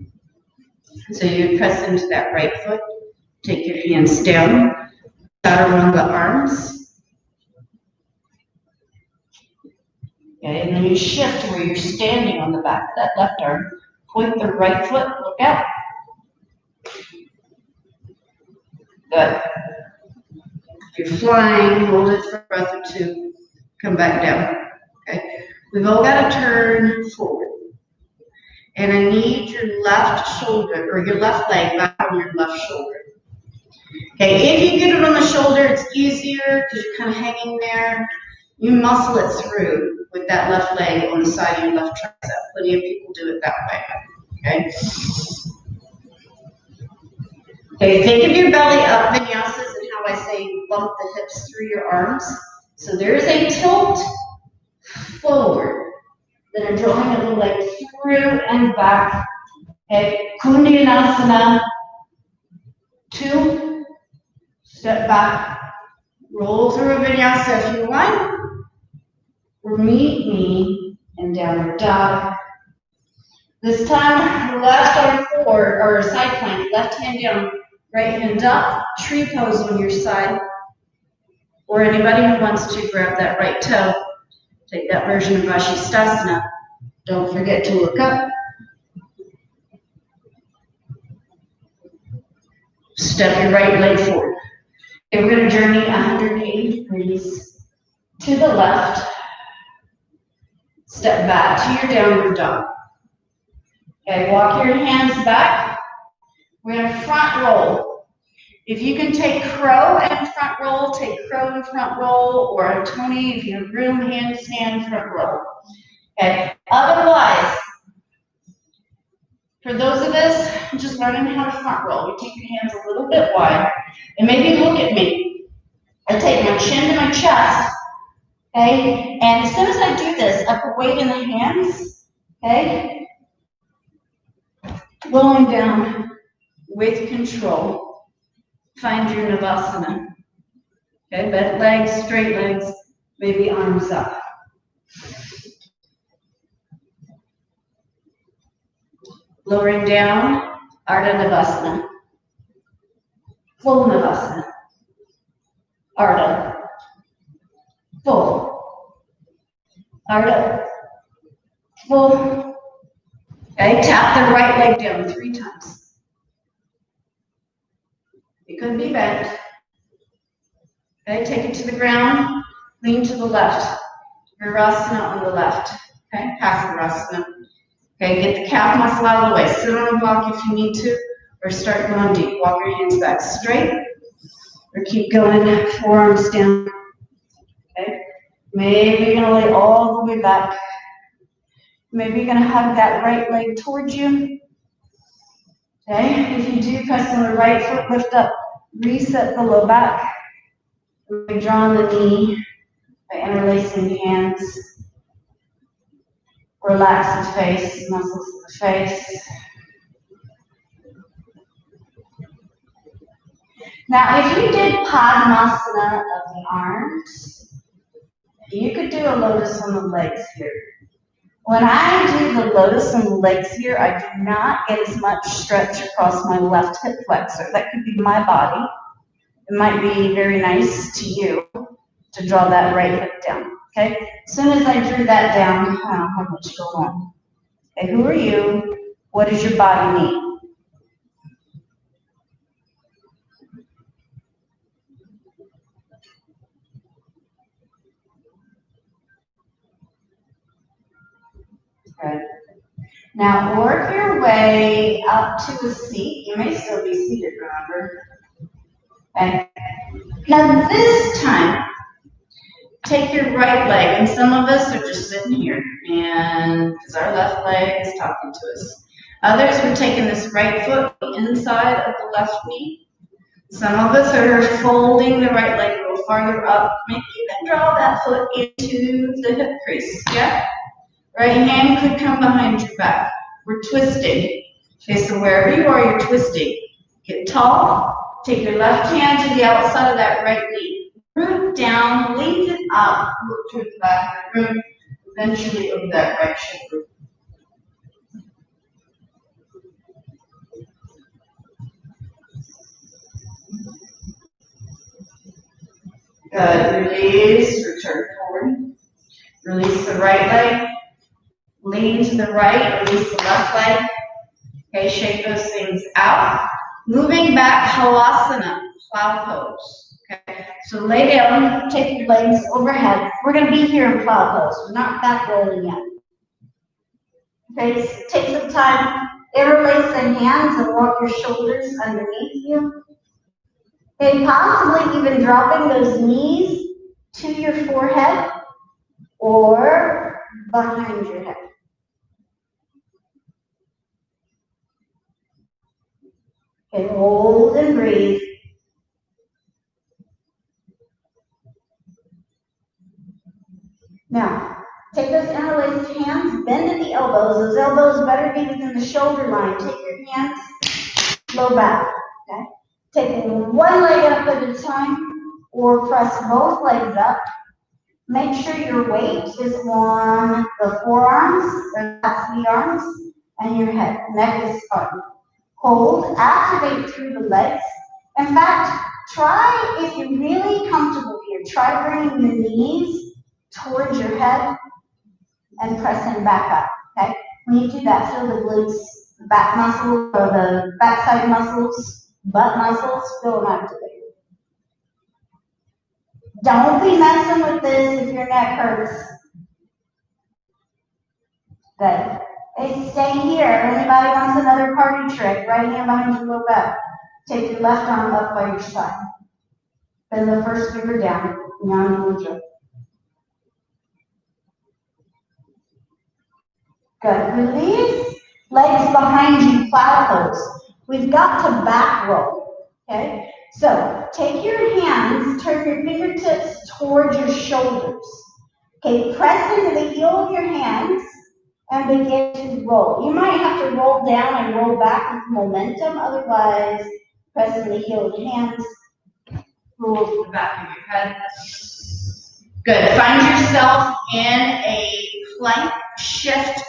So you press into that right foot, take your hands down, out around the arms. Okay, and then you shift where you're standing on the back of that left arm. Point the right foot, look out. Good. If you're flying, hold it for a breath or two, come back down. Okay. We've all got to turn forward. And I need your left shoulder, or your left leg back on your left shoulder. Okay, if you get it on the shoulder, it's easier because you're kind of hanging there. You muscle it through with that left leg on the side of your left tricep. Plenty of people do it that way. Okay. Okay, think of your belly up vinyasas and how I say bump the hips through your arms. So there is a tilt forward. Then I'm drawing the leg through and back. Okay, Kundalini. 2, step back, roll through a vinyasa if you want, or meet me in downward dog. This time, left arm forward, or side plank, left hand down, right hand up, tree pose on your side, or anybody who wants to grab that right toe, take that version of Vashisthasana. Don't forget to look up. Step your right leg forward. Okay, we're going to journey 180 degrees to the left. Step back to your downward dog. Okay, walk your hands back. We're going to front roll. If you can take crow and front roll, take crow and front roll, or a Tony, if you have room, handstand front roll. Okay, otherwise, for those of us just learning how to front roll, you take your hands a little bit wide, and maybe look at me. I take my chin to my chest, okay? And as soon as I do this, I put weight in the hands, okay? Rolling down with control. Find your Navasana. Okay, bent legs, straight legs, maybe arms up. Lowering down, Ardha Navasana. Full Navasana. Ardha. Full. Ardha. Full. Okay, tap the right leg down 3 times. It could be bent. Okay, take it to the ground, lean to the left. Virasana on the left. Okay, Pasarasana. Okay, get the calf muscle out of the way. Sit on a block if you need to, or start going deep. Walk your hands back straight, or keep going, forearms down. Okay, maybe you're gonna lay all the way back. Maybe you're gonna hug that right leg towards you. Okay, if you do, press on the right foot, lift up, reset the low back. We draw on the knee by interlacing hands. Relax the face, muscles of the face. Now, if you did Padmasana of the arms, you could do a lotus on the legs here. When I do the lotus on the legs here, I do not get as much stretch across my left hip flexor. That could be my body. It might be very nice to you to draw that right hip down. Okay? As soon as I drew that down, I don't have much going on. Okay, who are you? What does your body need? Okay. Now work your way up to a seat. You may still be seated, remember? Okay. Now this time, take your right leg, and some of us are just sitting here, and because our left leg is talking to us. Others, we're taking this right foot inside of the left knee. Some of us are folding the right leg a little farther up. Maybe you can draw that foot into the hip crease, yeah? Right hand could come behind your back. We're twisting. Okay, so wherever you are, you're twisting. Get tall. Take your left hand to the outside of that right knee. Root down, lengthen up, look towards the back of the room, eventually over that right shoulder. Good. Release, return forward. Release the right leg. Lean to the right, release the left leg. Okay, shake those things out. Moving back, halasana, plow pose. Okay, so lay down, take your legs overhead. We're going to be here in plow pose. We're not back rolling yet. Okay, so take some time, interlace the hands and walk your shoulders underneath you. Okay, possibly even dropping those knees to your forehead or behind your head. Okay, hold and breathe. Now, take those interlaced hands, bend at the elbows. Those elbows better be within the shoulder line. Take your hands low back. Okay? Take one leg up at a time or press both legs up. Make sure your weight is on the forearms, or that's the arms, and your head. Neck is fine. Hold, activate through the legs. In fact, try, if you're really comfortable here, try bringing the knees towards your head and pressing back up, okay? When you do that, feel the glutes, the back muscles, or the backside muscles, butt muscles, feel them activated. Don't be messing with this if your neck hurts. Good. Hey, stay here. If anybody wants another party trick, right hand behind your low back. Take your left arm up by your side. Bend the first finger down. Jnana Mudra. Good. Release. Legs behind you, plow pose. We've got to back roll. Okay? So take your hands, turn your fingertips towards your shoulders. Okay, press into the heel of your hands and begin to roll. You might have to roll down and roll back with momentum, otherwise press in the heel of your hands, roll to the back of your head. Good. Find yourself in a plank shift,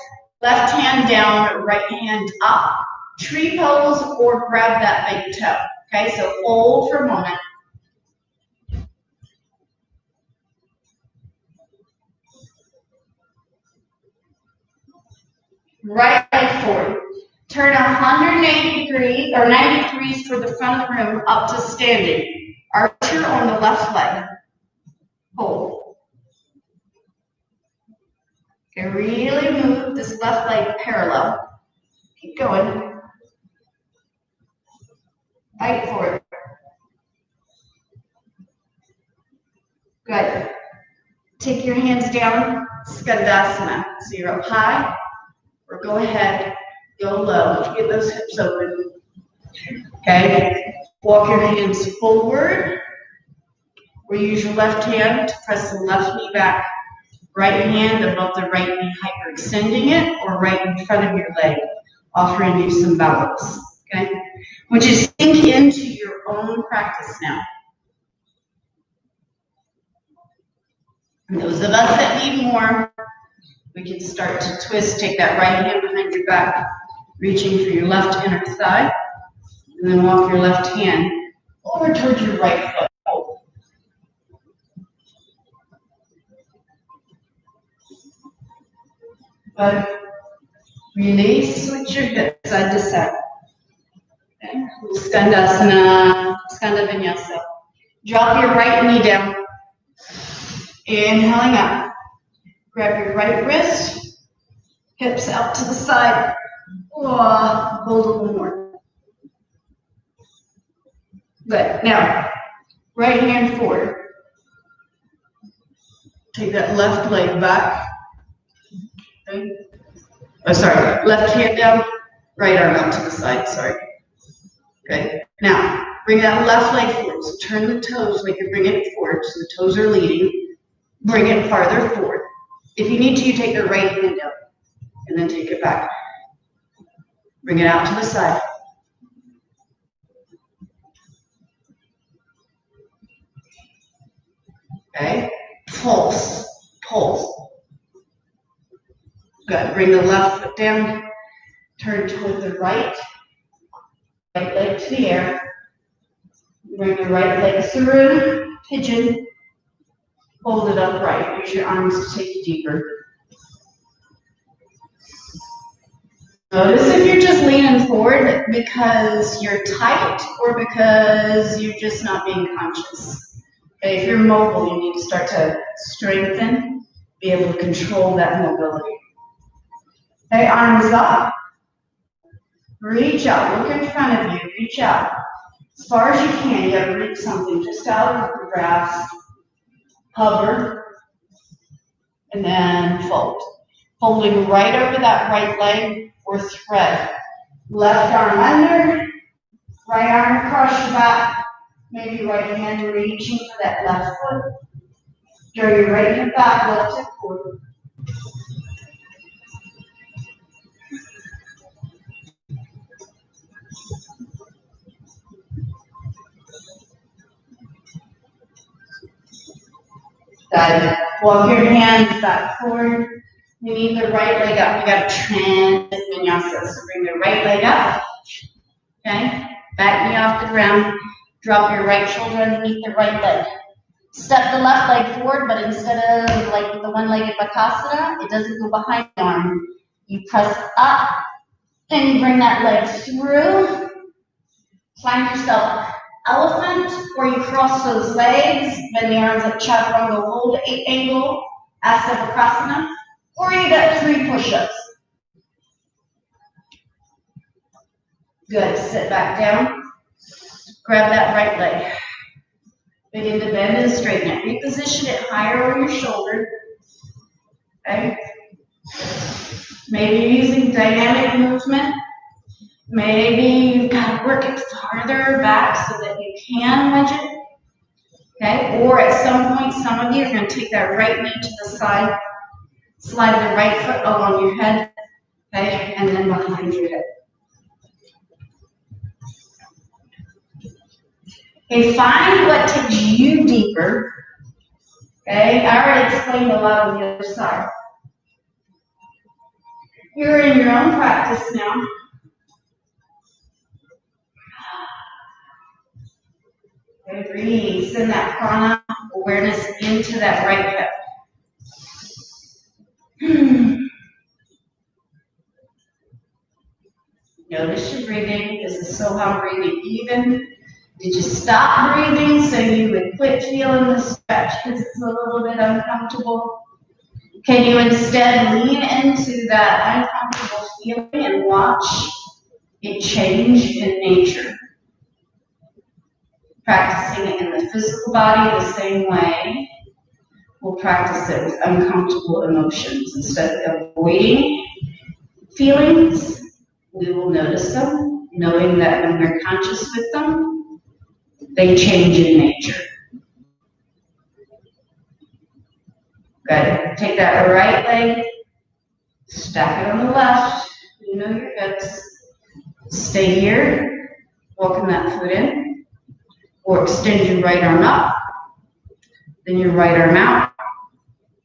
left hand down, right hand up. Tree pose or grab that big toe. Okay, so hold for a moment. Right leg forward. Turn 180 degrees or 90 degrees toward the front of the room up to standing. Archer on the left leg. Hold. Okay, really move this left leg parallel. Keep going. Fight for it. Good. Take your hands down, Skandasana. So you're up high, or go ahead, go low. Get those hips open. Okay. Walk your hands forward. Or use your left hand to press the left knee back. Right hand above the right knee, hyperextending it, or right in front of your leg, offering you some balance. Okay? Which is sink into your own practice now. And those of us that need more, we can start to twist. Take that right hand behind your back, reaching for your left inner thigh, and then walk your left hand over towards your right foot. But release, switch your hips side to side. Okay. Skandasana, Skanda Vinyasa. Drop your right knee down. Inhaling up. Grab your right wrist, hips out to the side. Hold a little more. Good. Now, right hand forward. Take that left leg back. Okay. Oh, sorry. Left hand down, right arm out to the side. Sorry. Good. Now, bring that left leg forward. So turn the toes like you're bringing it forward. So the toes are leading. Bring it farther forward. If you need to, you take the right hand down and then take it back. Bring it out to the side. Okay. Pulse. Pulse. Good. Bring the left foot down. Turn toward the right. Right leg to the air. Bring the right leg through. Pigeon. Hold it upright. Use your arms to take you deeper. Notice if you're just leaning forward because you're tight or because you're just not being conscious. Okay, if you're mobile, you need to start to strengthen, be able to control that mobility. Okay, arms up. Reach out. Look in front of you. Reach out. As far as you can, you have to reach something just out of the grasp. Hover. And then fold. Folding right over that right leg or thread. Left arm under. Right arm across your back. Maybe right hand reaching for that left foot. Draw your right hip back, left hip forward. Good. Walk your hands back forward. You need the right leg up. You got to transit vinyasa. So bring the right leg up. Okay. Back knee off the ground. Drop your right shoulder underneath the right leg. Step the left leg forward, but instead of like the one-legged bakasana, it doesn't go behind the arm. You press up, and you bring that leg through. Find yourself elephant, or you cross those legs, bend the arms up, chaturanga, hold angle, Asta Bakasana, or you got 3 push-ups. Good. Sit back down. Grab that right leg. Begin to bend and straighten it. Reposition it higher over your shoulder. Okay. Maybe you're using dynamic movement. Maybe you've got to work it farther back so that you can wedge it. Okay. Or at some point, some of you are going to take that right knee to the side, slide the right foot along your head, okay, and then behind your head. Okay, find what takes you deeper. Okay, I already explained a lot on the other side. You're in your own practice now. Okay, breathe. Send that prana awareness into that right hip. Notice your breathing. This is so how I'm breathing even. Did you stop breathing so you would quit feeling the stretch because it's a little bit uncomfortable? Can you instead lean into that uncomfortable feeling and watch it change in nature? Practicing it in the physical body the same way, we'll practice it with uncomfortable emotions. Instead of avoiding feelings, we will notice them, knowing that when we're conscious with them, they change in nature. Good. Take that right leg, stack it on the left. You know your hips. Stay here, walking that foot in, or extend your right arm up, then your right arm out.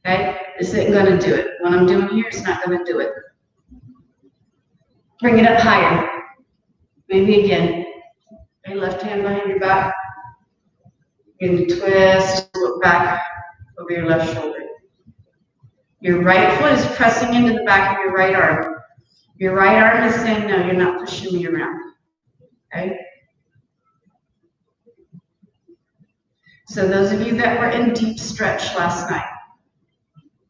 Okay? This isn't going to do it. What I'm doing here is not going to do it. Bring it up higher. Maybe again. Okay, left hand behind your back. Begin to twist, look back over your left shoulder. Your right foot is pressing into the back of your right arm. Your right arm is saying, no, you're not pushing me around. Okay? So those of you that were in deep stretch last night,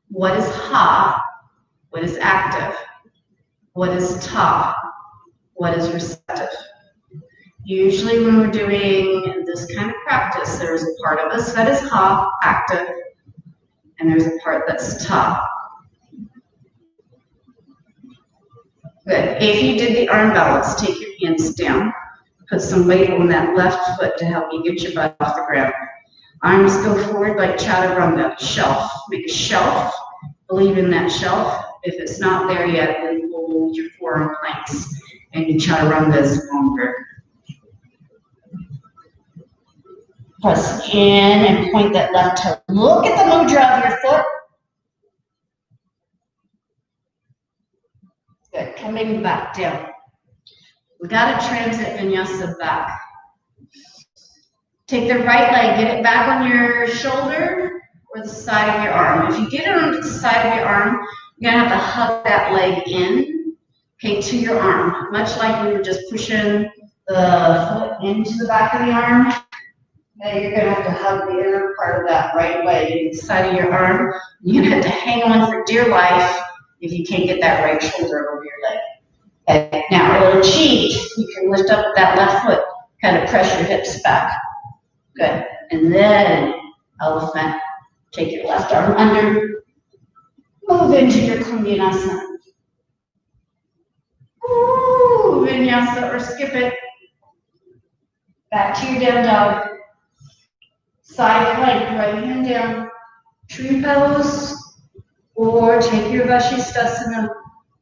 what is ha? What is active? What is ta? What is receptive? Usually when we're doing this kind of practice, there's a part of us that is active, and there's a part that's top. Good. If you did the arm balance, take your hands down. Put some weight on that left foot to help you get your butt off the ground. Arms go forward like chaturanga, shelf. Make a shelf. Believe in that shelf. If it's not there yet, then hold your forearm planks and your chaturanga is longer. Press in and point that left toe. Look at the mudra of your foot. Good. Coming back down. We got to transit vinyasa back. Take the right leg, get it back on your shoulder or the side of your arm. If you get it on the side of your arm, you're going to have to hug that leg in, okay, to your arm. Much like we were just pushing the foot into the back of the arm. Okay, you're going to have to hug the inner part of that right leg in the side of your arm. You're going to have to hang on for dear life if you can't get that right shoulder over your leg. Okay. Now, a little cheat. You can lift up that left foot, kind of press your hips back. Good. And then elephant. Take your left arm under. Move into your Kundianasana. Ooh, vinyasa or skip it. Back to your down dog. Side plank, right hand down. Tree pose. Or take your Vashisthasana.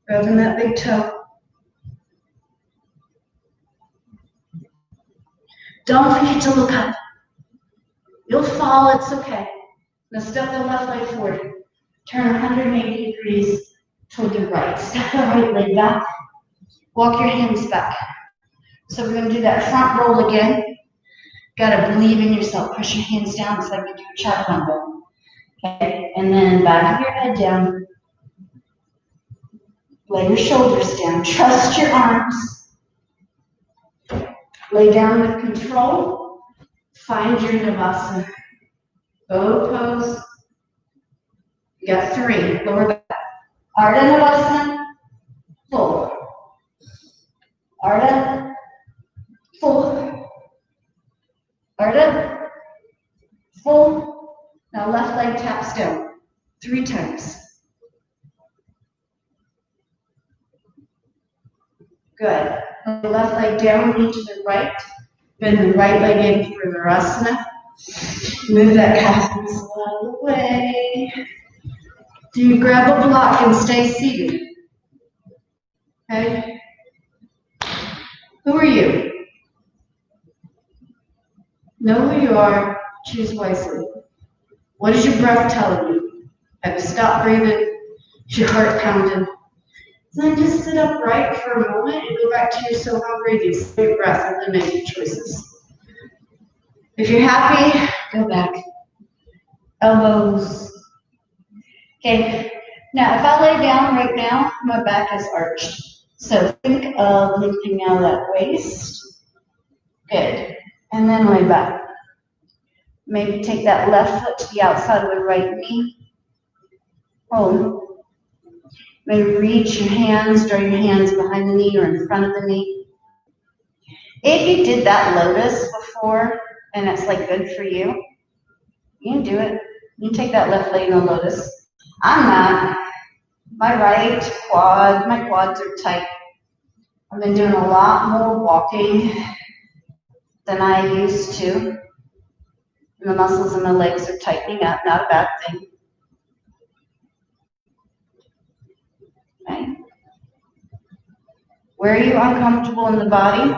Grabbing that big toe. Don't forget to look up. You'll fall, it's okay. Now step the left leg forward. Turn 180 degrees toward the right. Step the right leg back. Walk your hands back. So we're going to do that front roll again. Got to believe in yourself. Push your hands down so I can do a chaturanga. Okay, and then back of your head down. Lay your shoulders down. Trust your arms. Lay down with control. Find your Navasana. Bow pose. You got 3. Lower back. Ardha Navasana. Full. Ardha. Full. Ardha. Full. Now left leg taps down. 3 times. Good. The left leg down, knee to the right. Bend the right leg in for the Virasana. Move that calf muscle out of the way. Do you grab a block and stay seated? Okay. Who are you? Know who you are. Choose wisely. What is your breath telling you? Have you stopped breathing? Is your heart pounding? Then just sit upright for a moment and go back to your Soham breathing. Slow your breath and then make your choices. If you're happy, go back. Elbows. Okay. Now, if I lay down right now, my back is arched. So think of lifting out that waist. Good. And then lay back. Maybe take that left foot to the outside of the right knee. Hold. Maybe reach your hands, draw your hands behind the knee or in front of the knee. If you did that lotus before and it's like good for you, you can do it. You can take that left leg in a lotus. I'm not. My right quad, my quads are tight. I've been doing a lot more walking than I used to. And the muscles in my legs are tightening up, not a bad thing. Okay. Where are you uncomfortable in the body?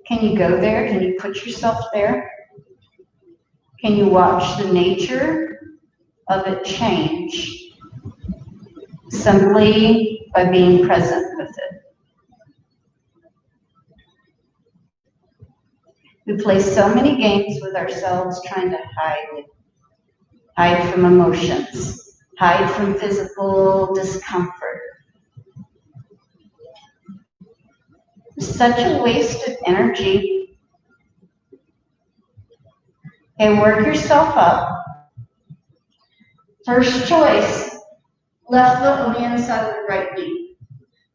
Can you go there? Can you put yourself there? Can you watch the nature of it change simply by being present with it? We play so many games with ourselves trying to hide from emotions, hide from physical discomfort. It's such a waste of energy. Okay, work yourself up. First choice, left foot on the inside of the right knee.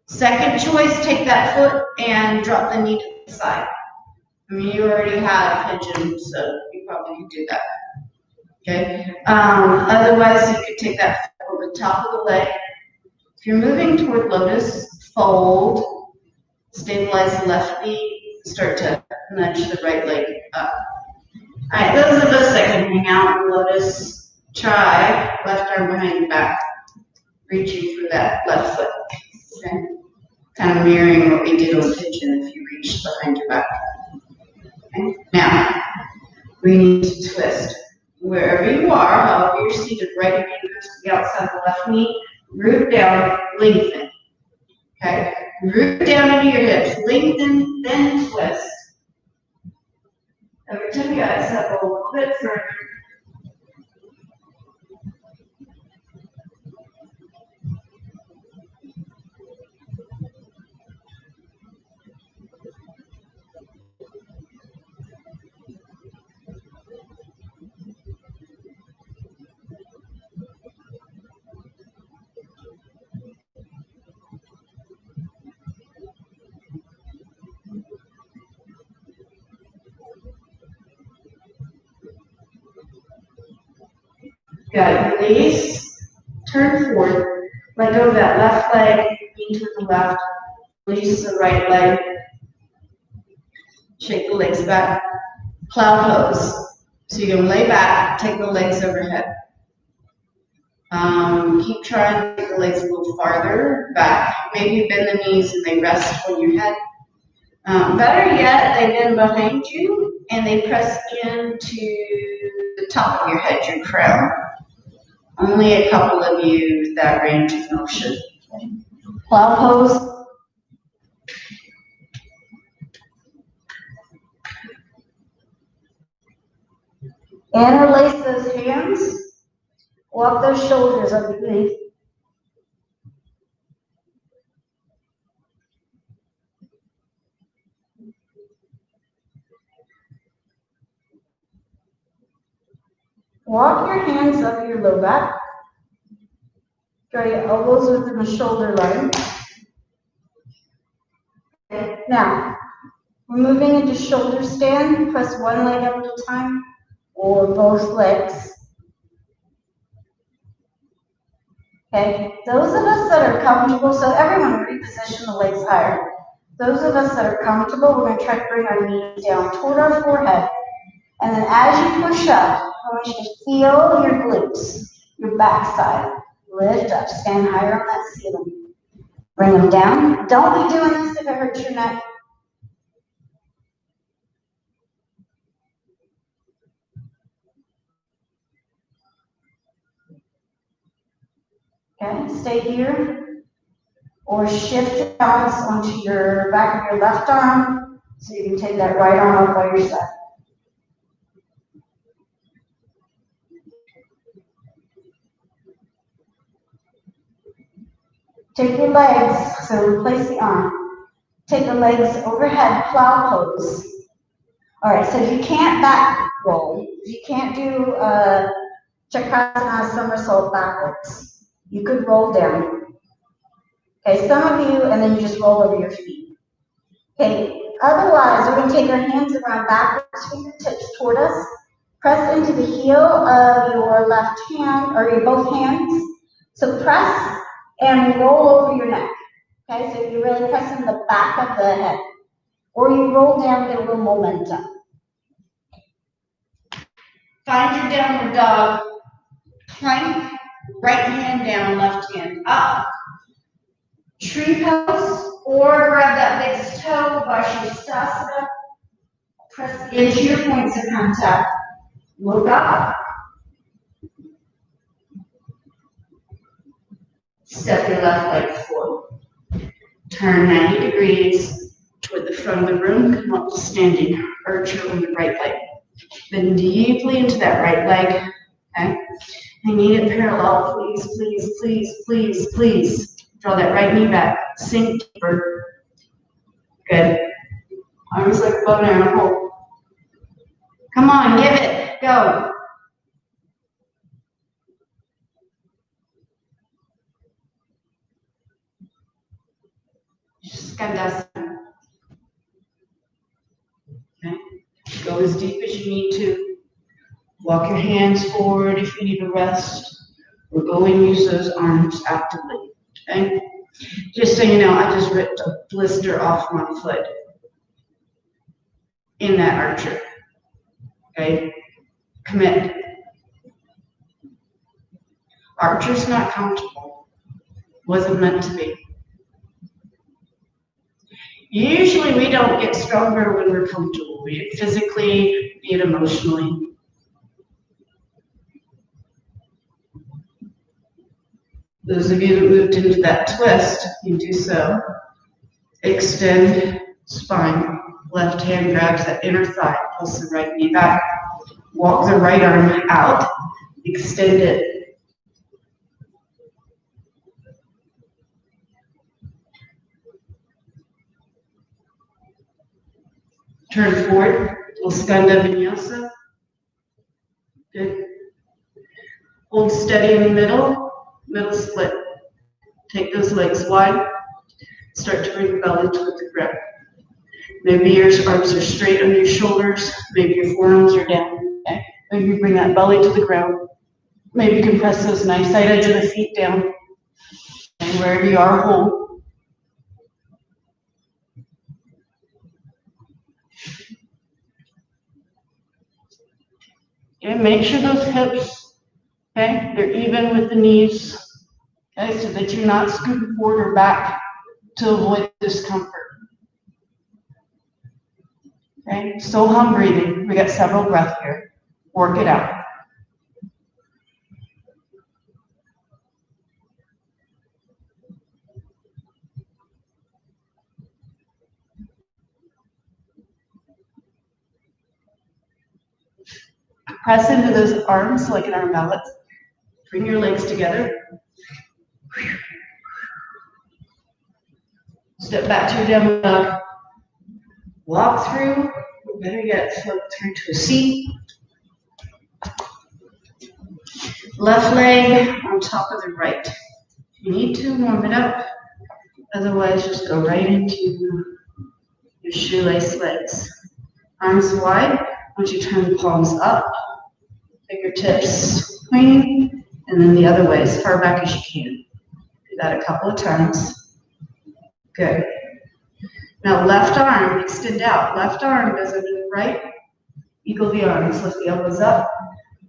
Second choice, take that foot and drop the knee to the side. I mean, you already had pigeon, so you probably could do that. Okay. Otherwise, you could take that foot over the top of the leg. If you're moving toward lotus, fold, stabilize the left knee, start to nudge the right leg up. All right, those of us that can hang out in lotus, try left arm behind your back, reaching for that left foot. Okay. Kind of mirroring what we did on pigeon if you reach behind your back. Okay. Now, we need to twist. Wherever you are, however you're seated, right knee goes to the outside of the left knee, root down, lengthen. Okay? Root down into your hips, lengthen, then twist. Every time you exhale, go a little bit further. Good. Release. Turn forward. Let go of that left leg, lean to the left. Release the right leg. Shake the legs back. Cloud pose. So you're going to lay back, take the legs overhead. Keep trying to take the legs a little farther back. Maybe bend the knees and they rest on your head. Better yet, they bend behind you and they press into the top of your head, your crown. Only a couple of you with that range of motion. Plow pose. Interlace those hands. Walk those shoulders underneath. Walk your hands up your low back. Draw your elbows within the shoulder line. Okay. Now, we're moving into shoulder stand. Press one leg up at a time or both legs. Okay, those of us that are comfortable, so everyone reposition the legs higher. Those of us that are comfortable, we're going to try to bring our knees down toward our forehead. And then as you push up, I want you to feel your glutes, your backside. Lift up, stand higher on that ceiling. Bring them down. Don't be doing this if it hurts your neck. Okay, stay here. Or shift your balance onto your back of your left arm so you can take that right arm up by your side. Take your legs, so replace the arm. Take the legs overhead, plow pose. All right, so if you can't back roll, if you can't do Chakrasana somersault backwards, you could roll down. Okay, some of you, and then you just roll over your feet. Okay, otherwise, we're going to take our hands around backwards, fingertips toward us. Press into the heel of your left hand, or your both hands. So press and roll over your neck. Okay, so you really press in the back of the head. Or you roll down, get a little momentum. Find your downward dog. Plank, right hand down, left hand up. Tree pose, or grab that big toe, Vashisthasana. Press into your points of contact. Look up. Step your left leg forward. Turn 90 degrees toward the front of the room. Come up to standing archer on the right leg. Bend deeply into that right leg. Okay? I need it parallel. Please, please, please, please, please. Draw that right knee back. Sink deeper. Good. Arms like a bow and arrow. Come on, give it. Go. Skandasana. Okay. Go as deep as you need to. Walk your hands forward if you need a rest, or go and use those arms actively. Okay. Just so you know, I just ripped a blister off my foot in that archer. Okay. Commit. Archer's not comfortable. Wasn't meant to be. Usually we don't get stronger when we're comfortable, be it physically, be it emotionally. Those of you that moved into that twist, you do so. Extend spine. Left hand grabs that inner thigh, pulse the right knee back. Walk the right arm out. Extend it. Turn forward. Skanda Vinyasa. Good. Hold steady in the middle. Middle split. Take those legs wide. Start to bring the belly toward the grip. Maybe your arms are straight on your shoulders. Maybe your forearms are down. Okay? Maybe bring that belly to the ground. Maybe you can press those nice side edge of the feet down. And wherever you are, hold. Okay, make sure those hips, okay, they're even with the knees, okay, so that you're not scooting forward or back to avoid discomfort. Okay, so hum breathing. We got several breaths here. Work it out. Press into those arms like an arm balance. Bring your legs together. Step back to your downward dog. Walk through, or better yet, flip through to a seat. Left leg on top of the right. If you need to, warm it up. Otherwise, just go right into your shoelace legs. Arms wide. Once you turn the palms up, fingertips pointing, and then the other way, as far back as you can. Do that a couple of times. Good. Now left arm, extend out. Left arm goes under the right. Eagle the arms, lift the elbows up.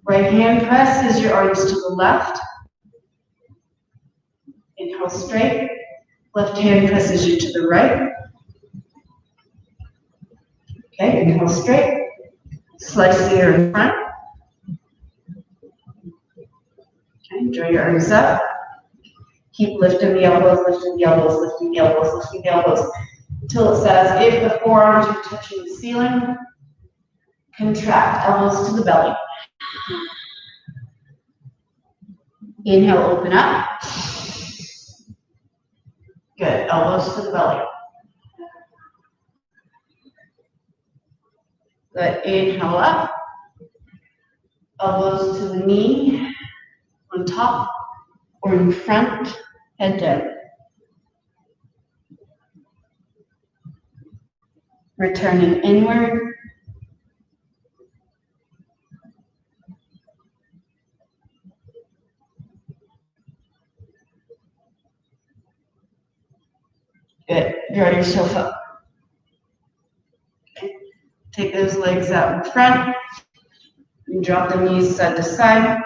Right hand presses your arms to the left. Inhale straight. Left hand presses you to the right. Okay, inhale straight. Slice the air in front. Okay, draw your arms up. Keep lifting the elbows, lifting the elbows, lifting the elbows, lifting the elbows. Until it says, if the forearms are touching the ceiling, contract, elbows to the belly. Inhale, open up. Good, elbows to the belly. Good, inhale up. Elbows to the knee, on top or in front, head down. Returning inward. Good. Draw yourself up. Okay. Take those legs out in front. And drop the knees side to side.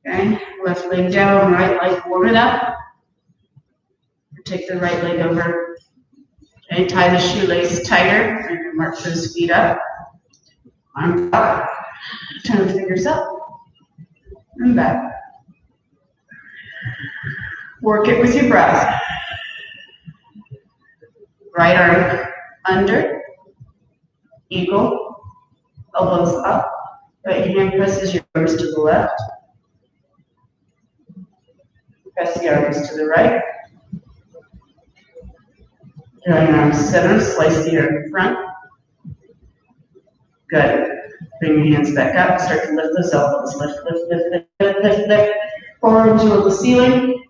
Okay. Left leg down, right leg warm it up. Take the right leg over. Okay. Tie the shoelace tighter and mark those feet up. Arms up. Turn the fingers up and back. Work it with your breath. Right arm under, eagle, elbows up. Right hand presses your arms to the left. Press the arms to the right. Draw your arms center, slice the air in front. Good. Bring your hands back up. Start to lift those elbows. Lift, lift, lift, lift, lift, lift, lift. Forward toward the ceiling.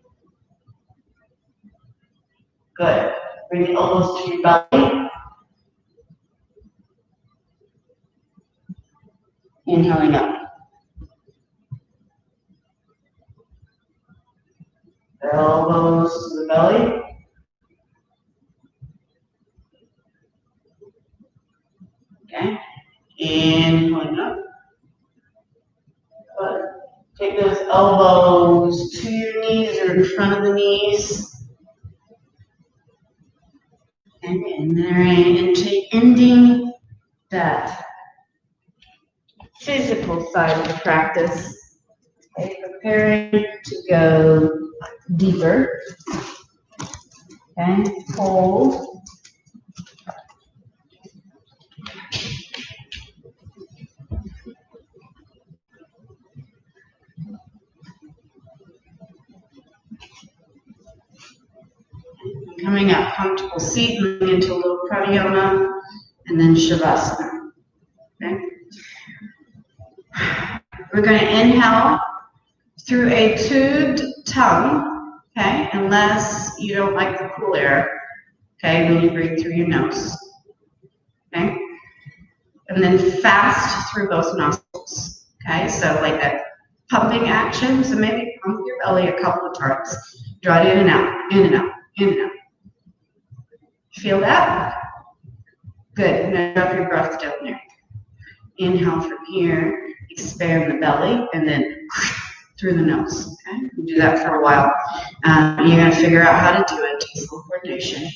Good. Bring the elbows to your belly. Inhaling up. Elbows to the belly. Okay. Inhaling up. Good. Take those elbows to your knees or in front of the knees. And in there, and ending that physical side of the practice. Okay, preparing to go deeper. Okay, hold. Coming up, comfortable seat, moving into a little pranayama, and then shavasana. Okay. We're going to inhale through a tubed tongue, okay, unless you don't like the cool air, okay, then you breathe through your nose, okay, and then fast through both nostrils, okay, so like that pumping action, so maybe pump your belly a couple of times, draw it in and out, in and out, in and out. Feel that? Good. Now drop your breath down there. Inhale from here, expand the belly, and then through the nose. Okay, we'll do that for a while. You're going to figure out how to do it. Take some coordination.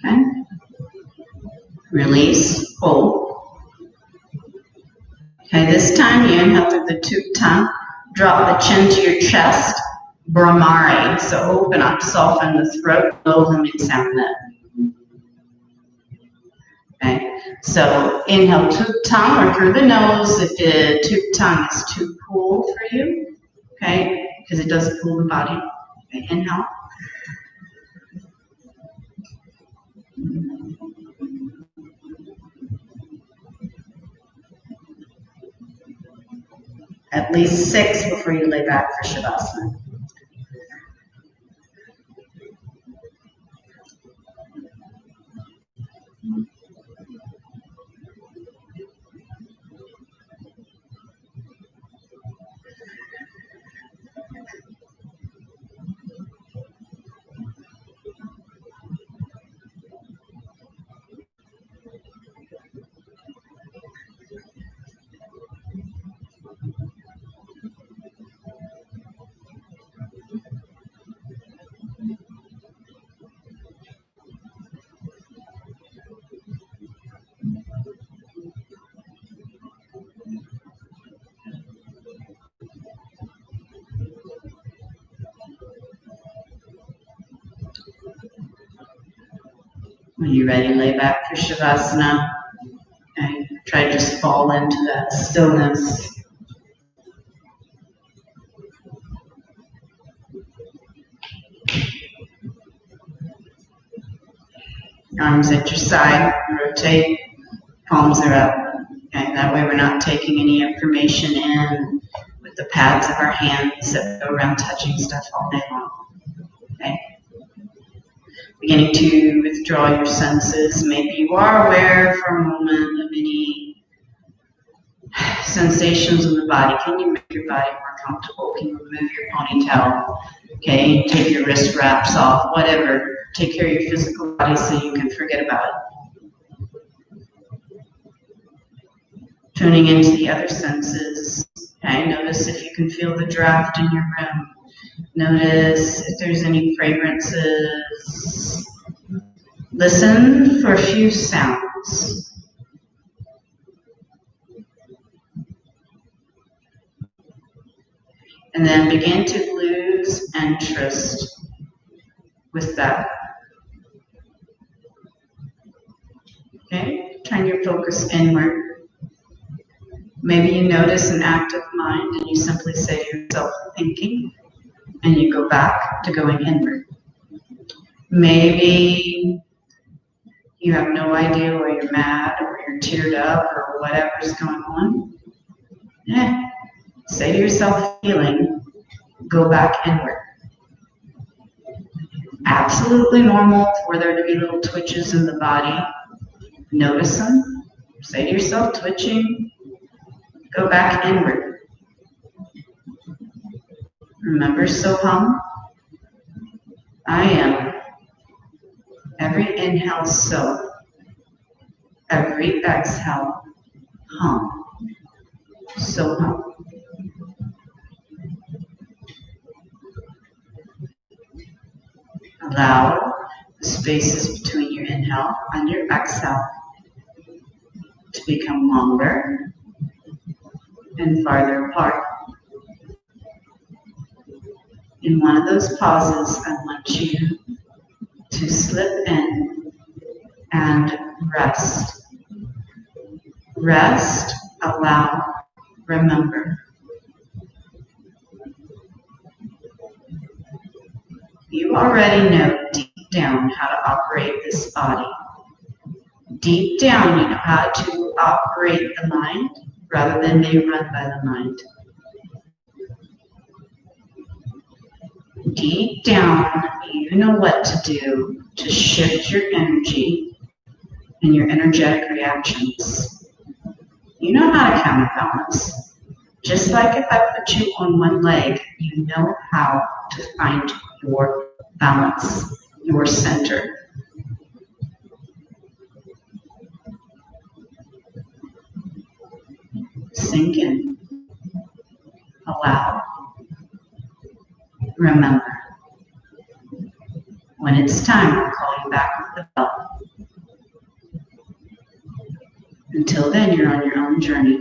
Okay. Release. Hold. Okay, this time you inhale through the tube tongue. Drop the chin to your chest. Brahmari. So open up, soften the throat, low humming sound then. Okay, so inhale tube tongue or through the nose if the tube tongue is too cool for you. Okay, because it does cool the body. Okay, inhale. At least 6 before you lay back for Shavasana. When you're ready, lay back for Shavasana. Okay. Try to just fall into that stillness. Arms at your side, rotate, palms are up. Okay, that way we're not taking any information in with the pads of our hands that go around touching stuff all day long. Okay. Beginning to withdraw your senses. Maybe you are aware for a moment of any sensations in the body. Can you make your body more comfortable? Can you remove your ponytail? Okay, take your wrist wraps off, whatever. Take care of your physical body so you can forget about it. Tuning into the other senses. Okay, notice if you can feel the draft in your room. Notice if there's any fragrances. Listen for a few sounds. And then begin to lose interest with that. Okay, Turn your focus inward. Maybe you notice an active mind and you simply say to yourself, thinking, and you go back to going inward. Maybe you have no idea why you're mad or you're teared up or whatever's going on. Say to yourself, feeling, go back inward. Absolutely normal for there to be little twitches in the body. Notice them. Say to yourself, twitching, go back inward. Remember, so hum. I am. Every inhale, so. Every exhale, hum. So hum. Allow the spaces between your inhale and your exhale to become longer and farther apart. In one of those pauses, I want you to slip in and rest. Rest, allow, remember. You already know deep down how to operate this body. Deep down, you know how to operate the mind rather than be run by the mind. Deep down, you know what to do to shift your energy and your energetic reactions. You know how to counterbalance. Just like if I put you on one leg, you know how to find your balance, your center. Sink in. Allow. Remember. When it's time, I'll call you back with the bell. Until then, you're on your own journey.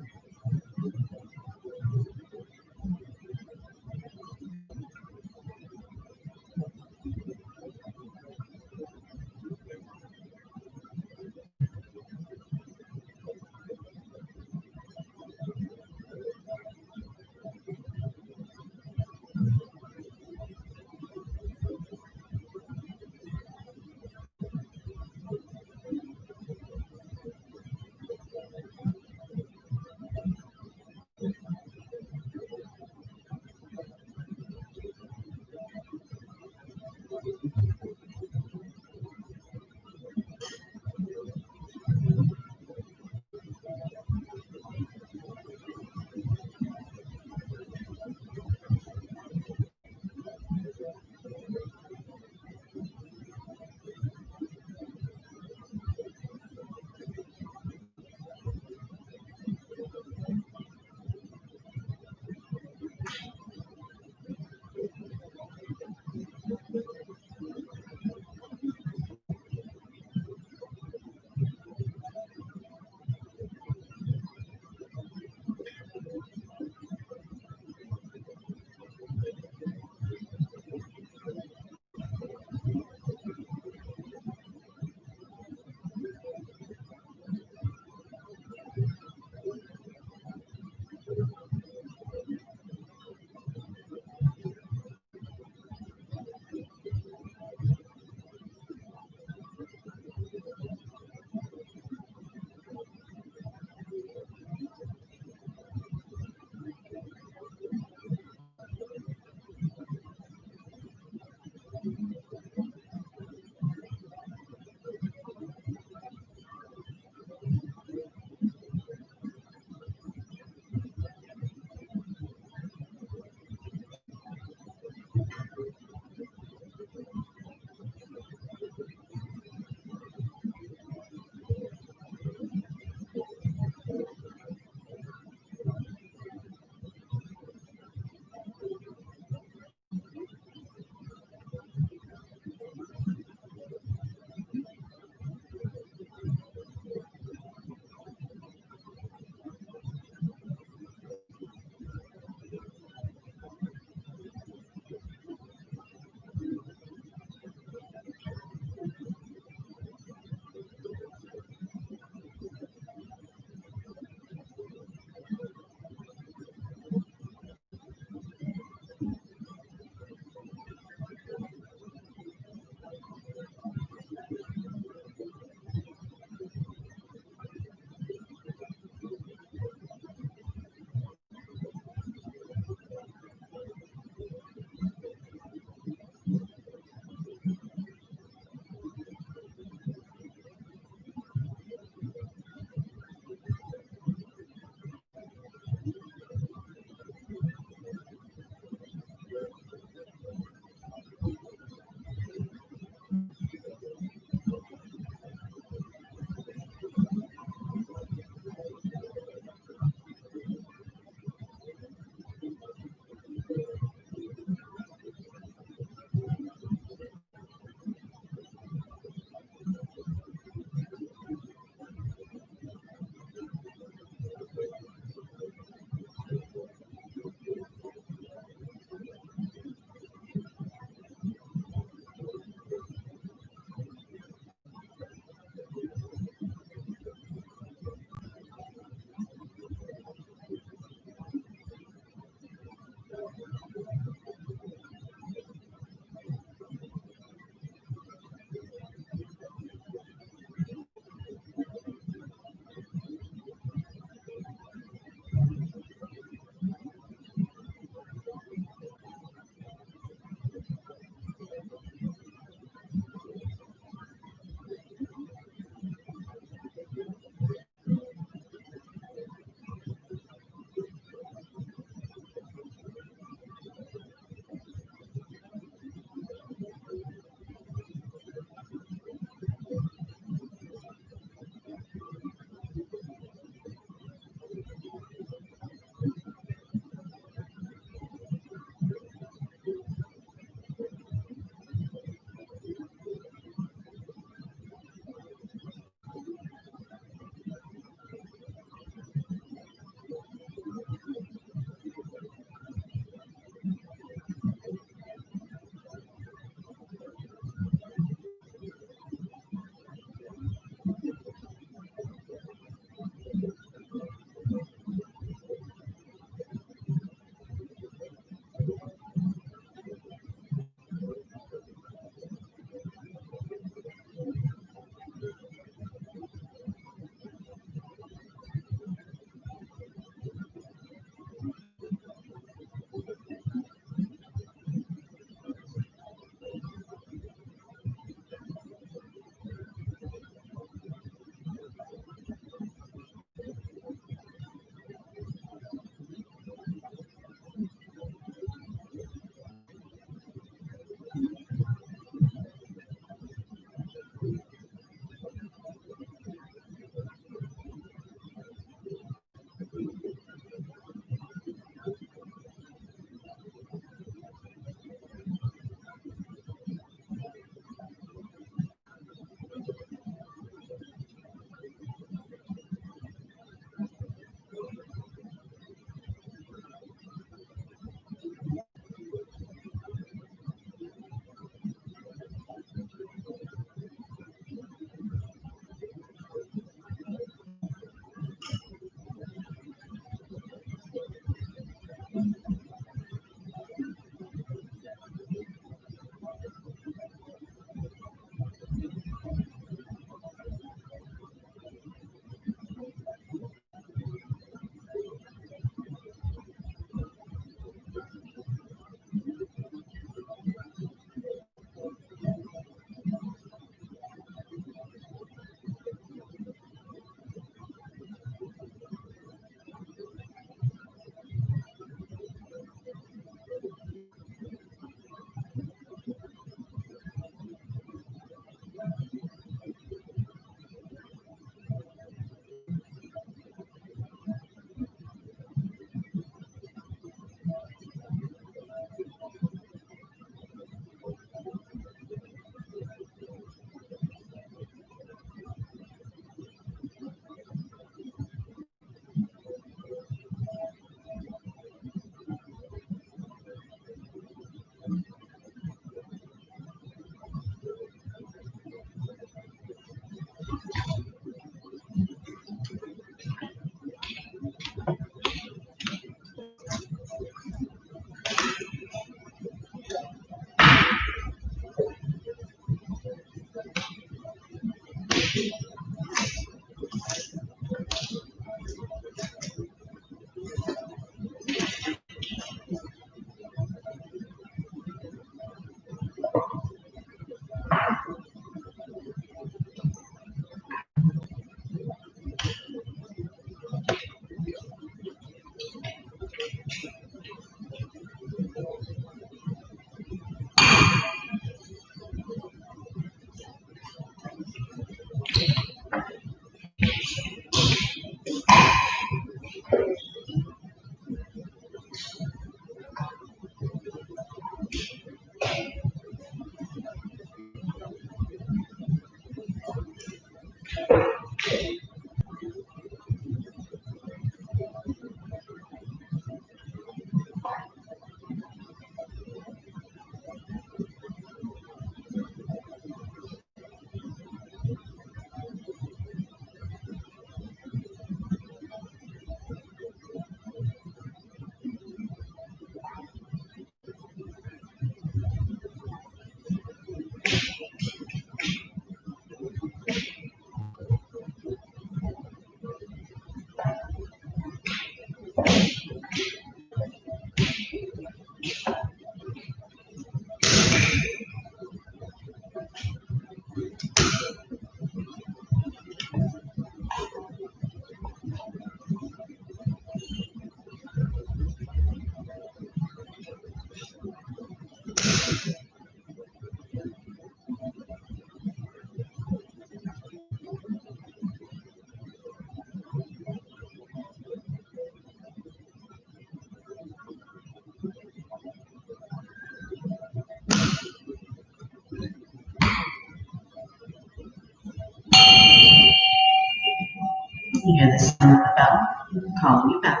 hear the sound of the bell calling you back.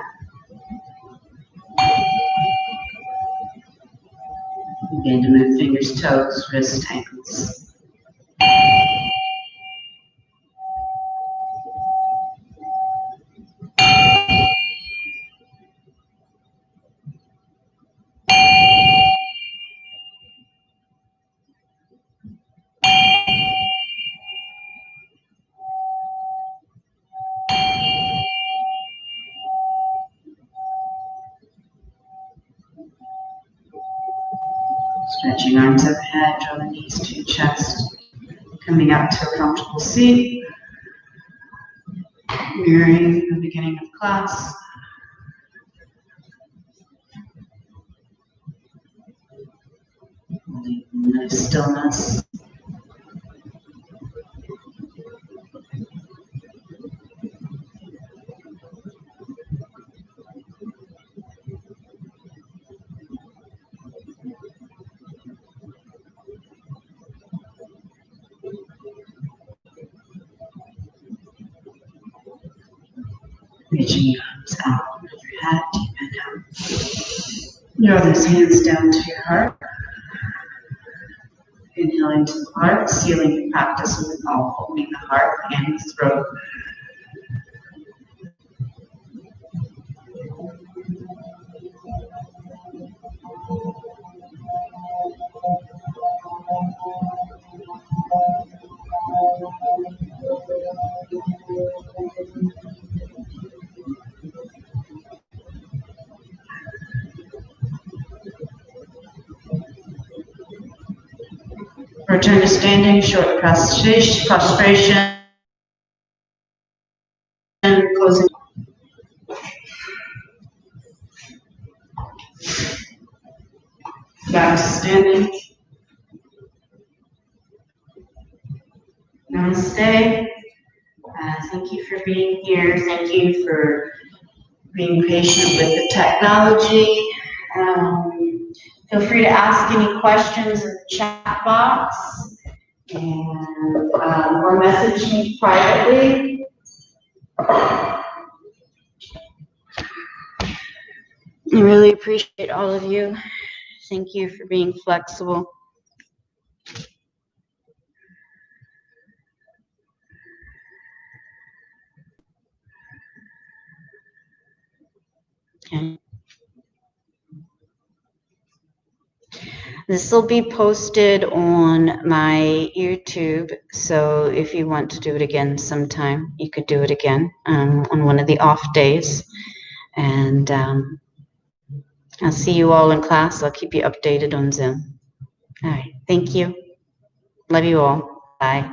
Begin to move fingers, toes, wrists, ankles. Stretching arms overhead, draw the knees to your chest. Coming up to a comfortable seat. Mirroring the beginning of class. Holding nice stillness. Reaching your arms out over your head, deep inhale. Draw those hands down to your heart. Inhaling to the heart, sealing your practice with the mouth, opening the heart and the throat. Return to standing, short prostration, closing. Back to standing. Namaste. Thank you for being here. Thank you for being patient with the technology. Feel free to ask any questions in the chat box and or message me privately. I really appreciate all of you. Thank you for being flexible. Okay. This will be posted on my YouTube, so if you want to do it again sometime, you could do it again on one of the off days. And I'll see you all in class. I'll keep you updated on Zoom. All right. Thank you. Love you all. Bye.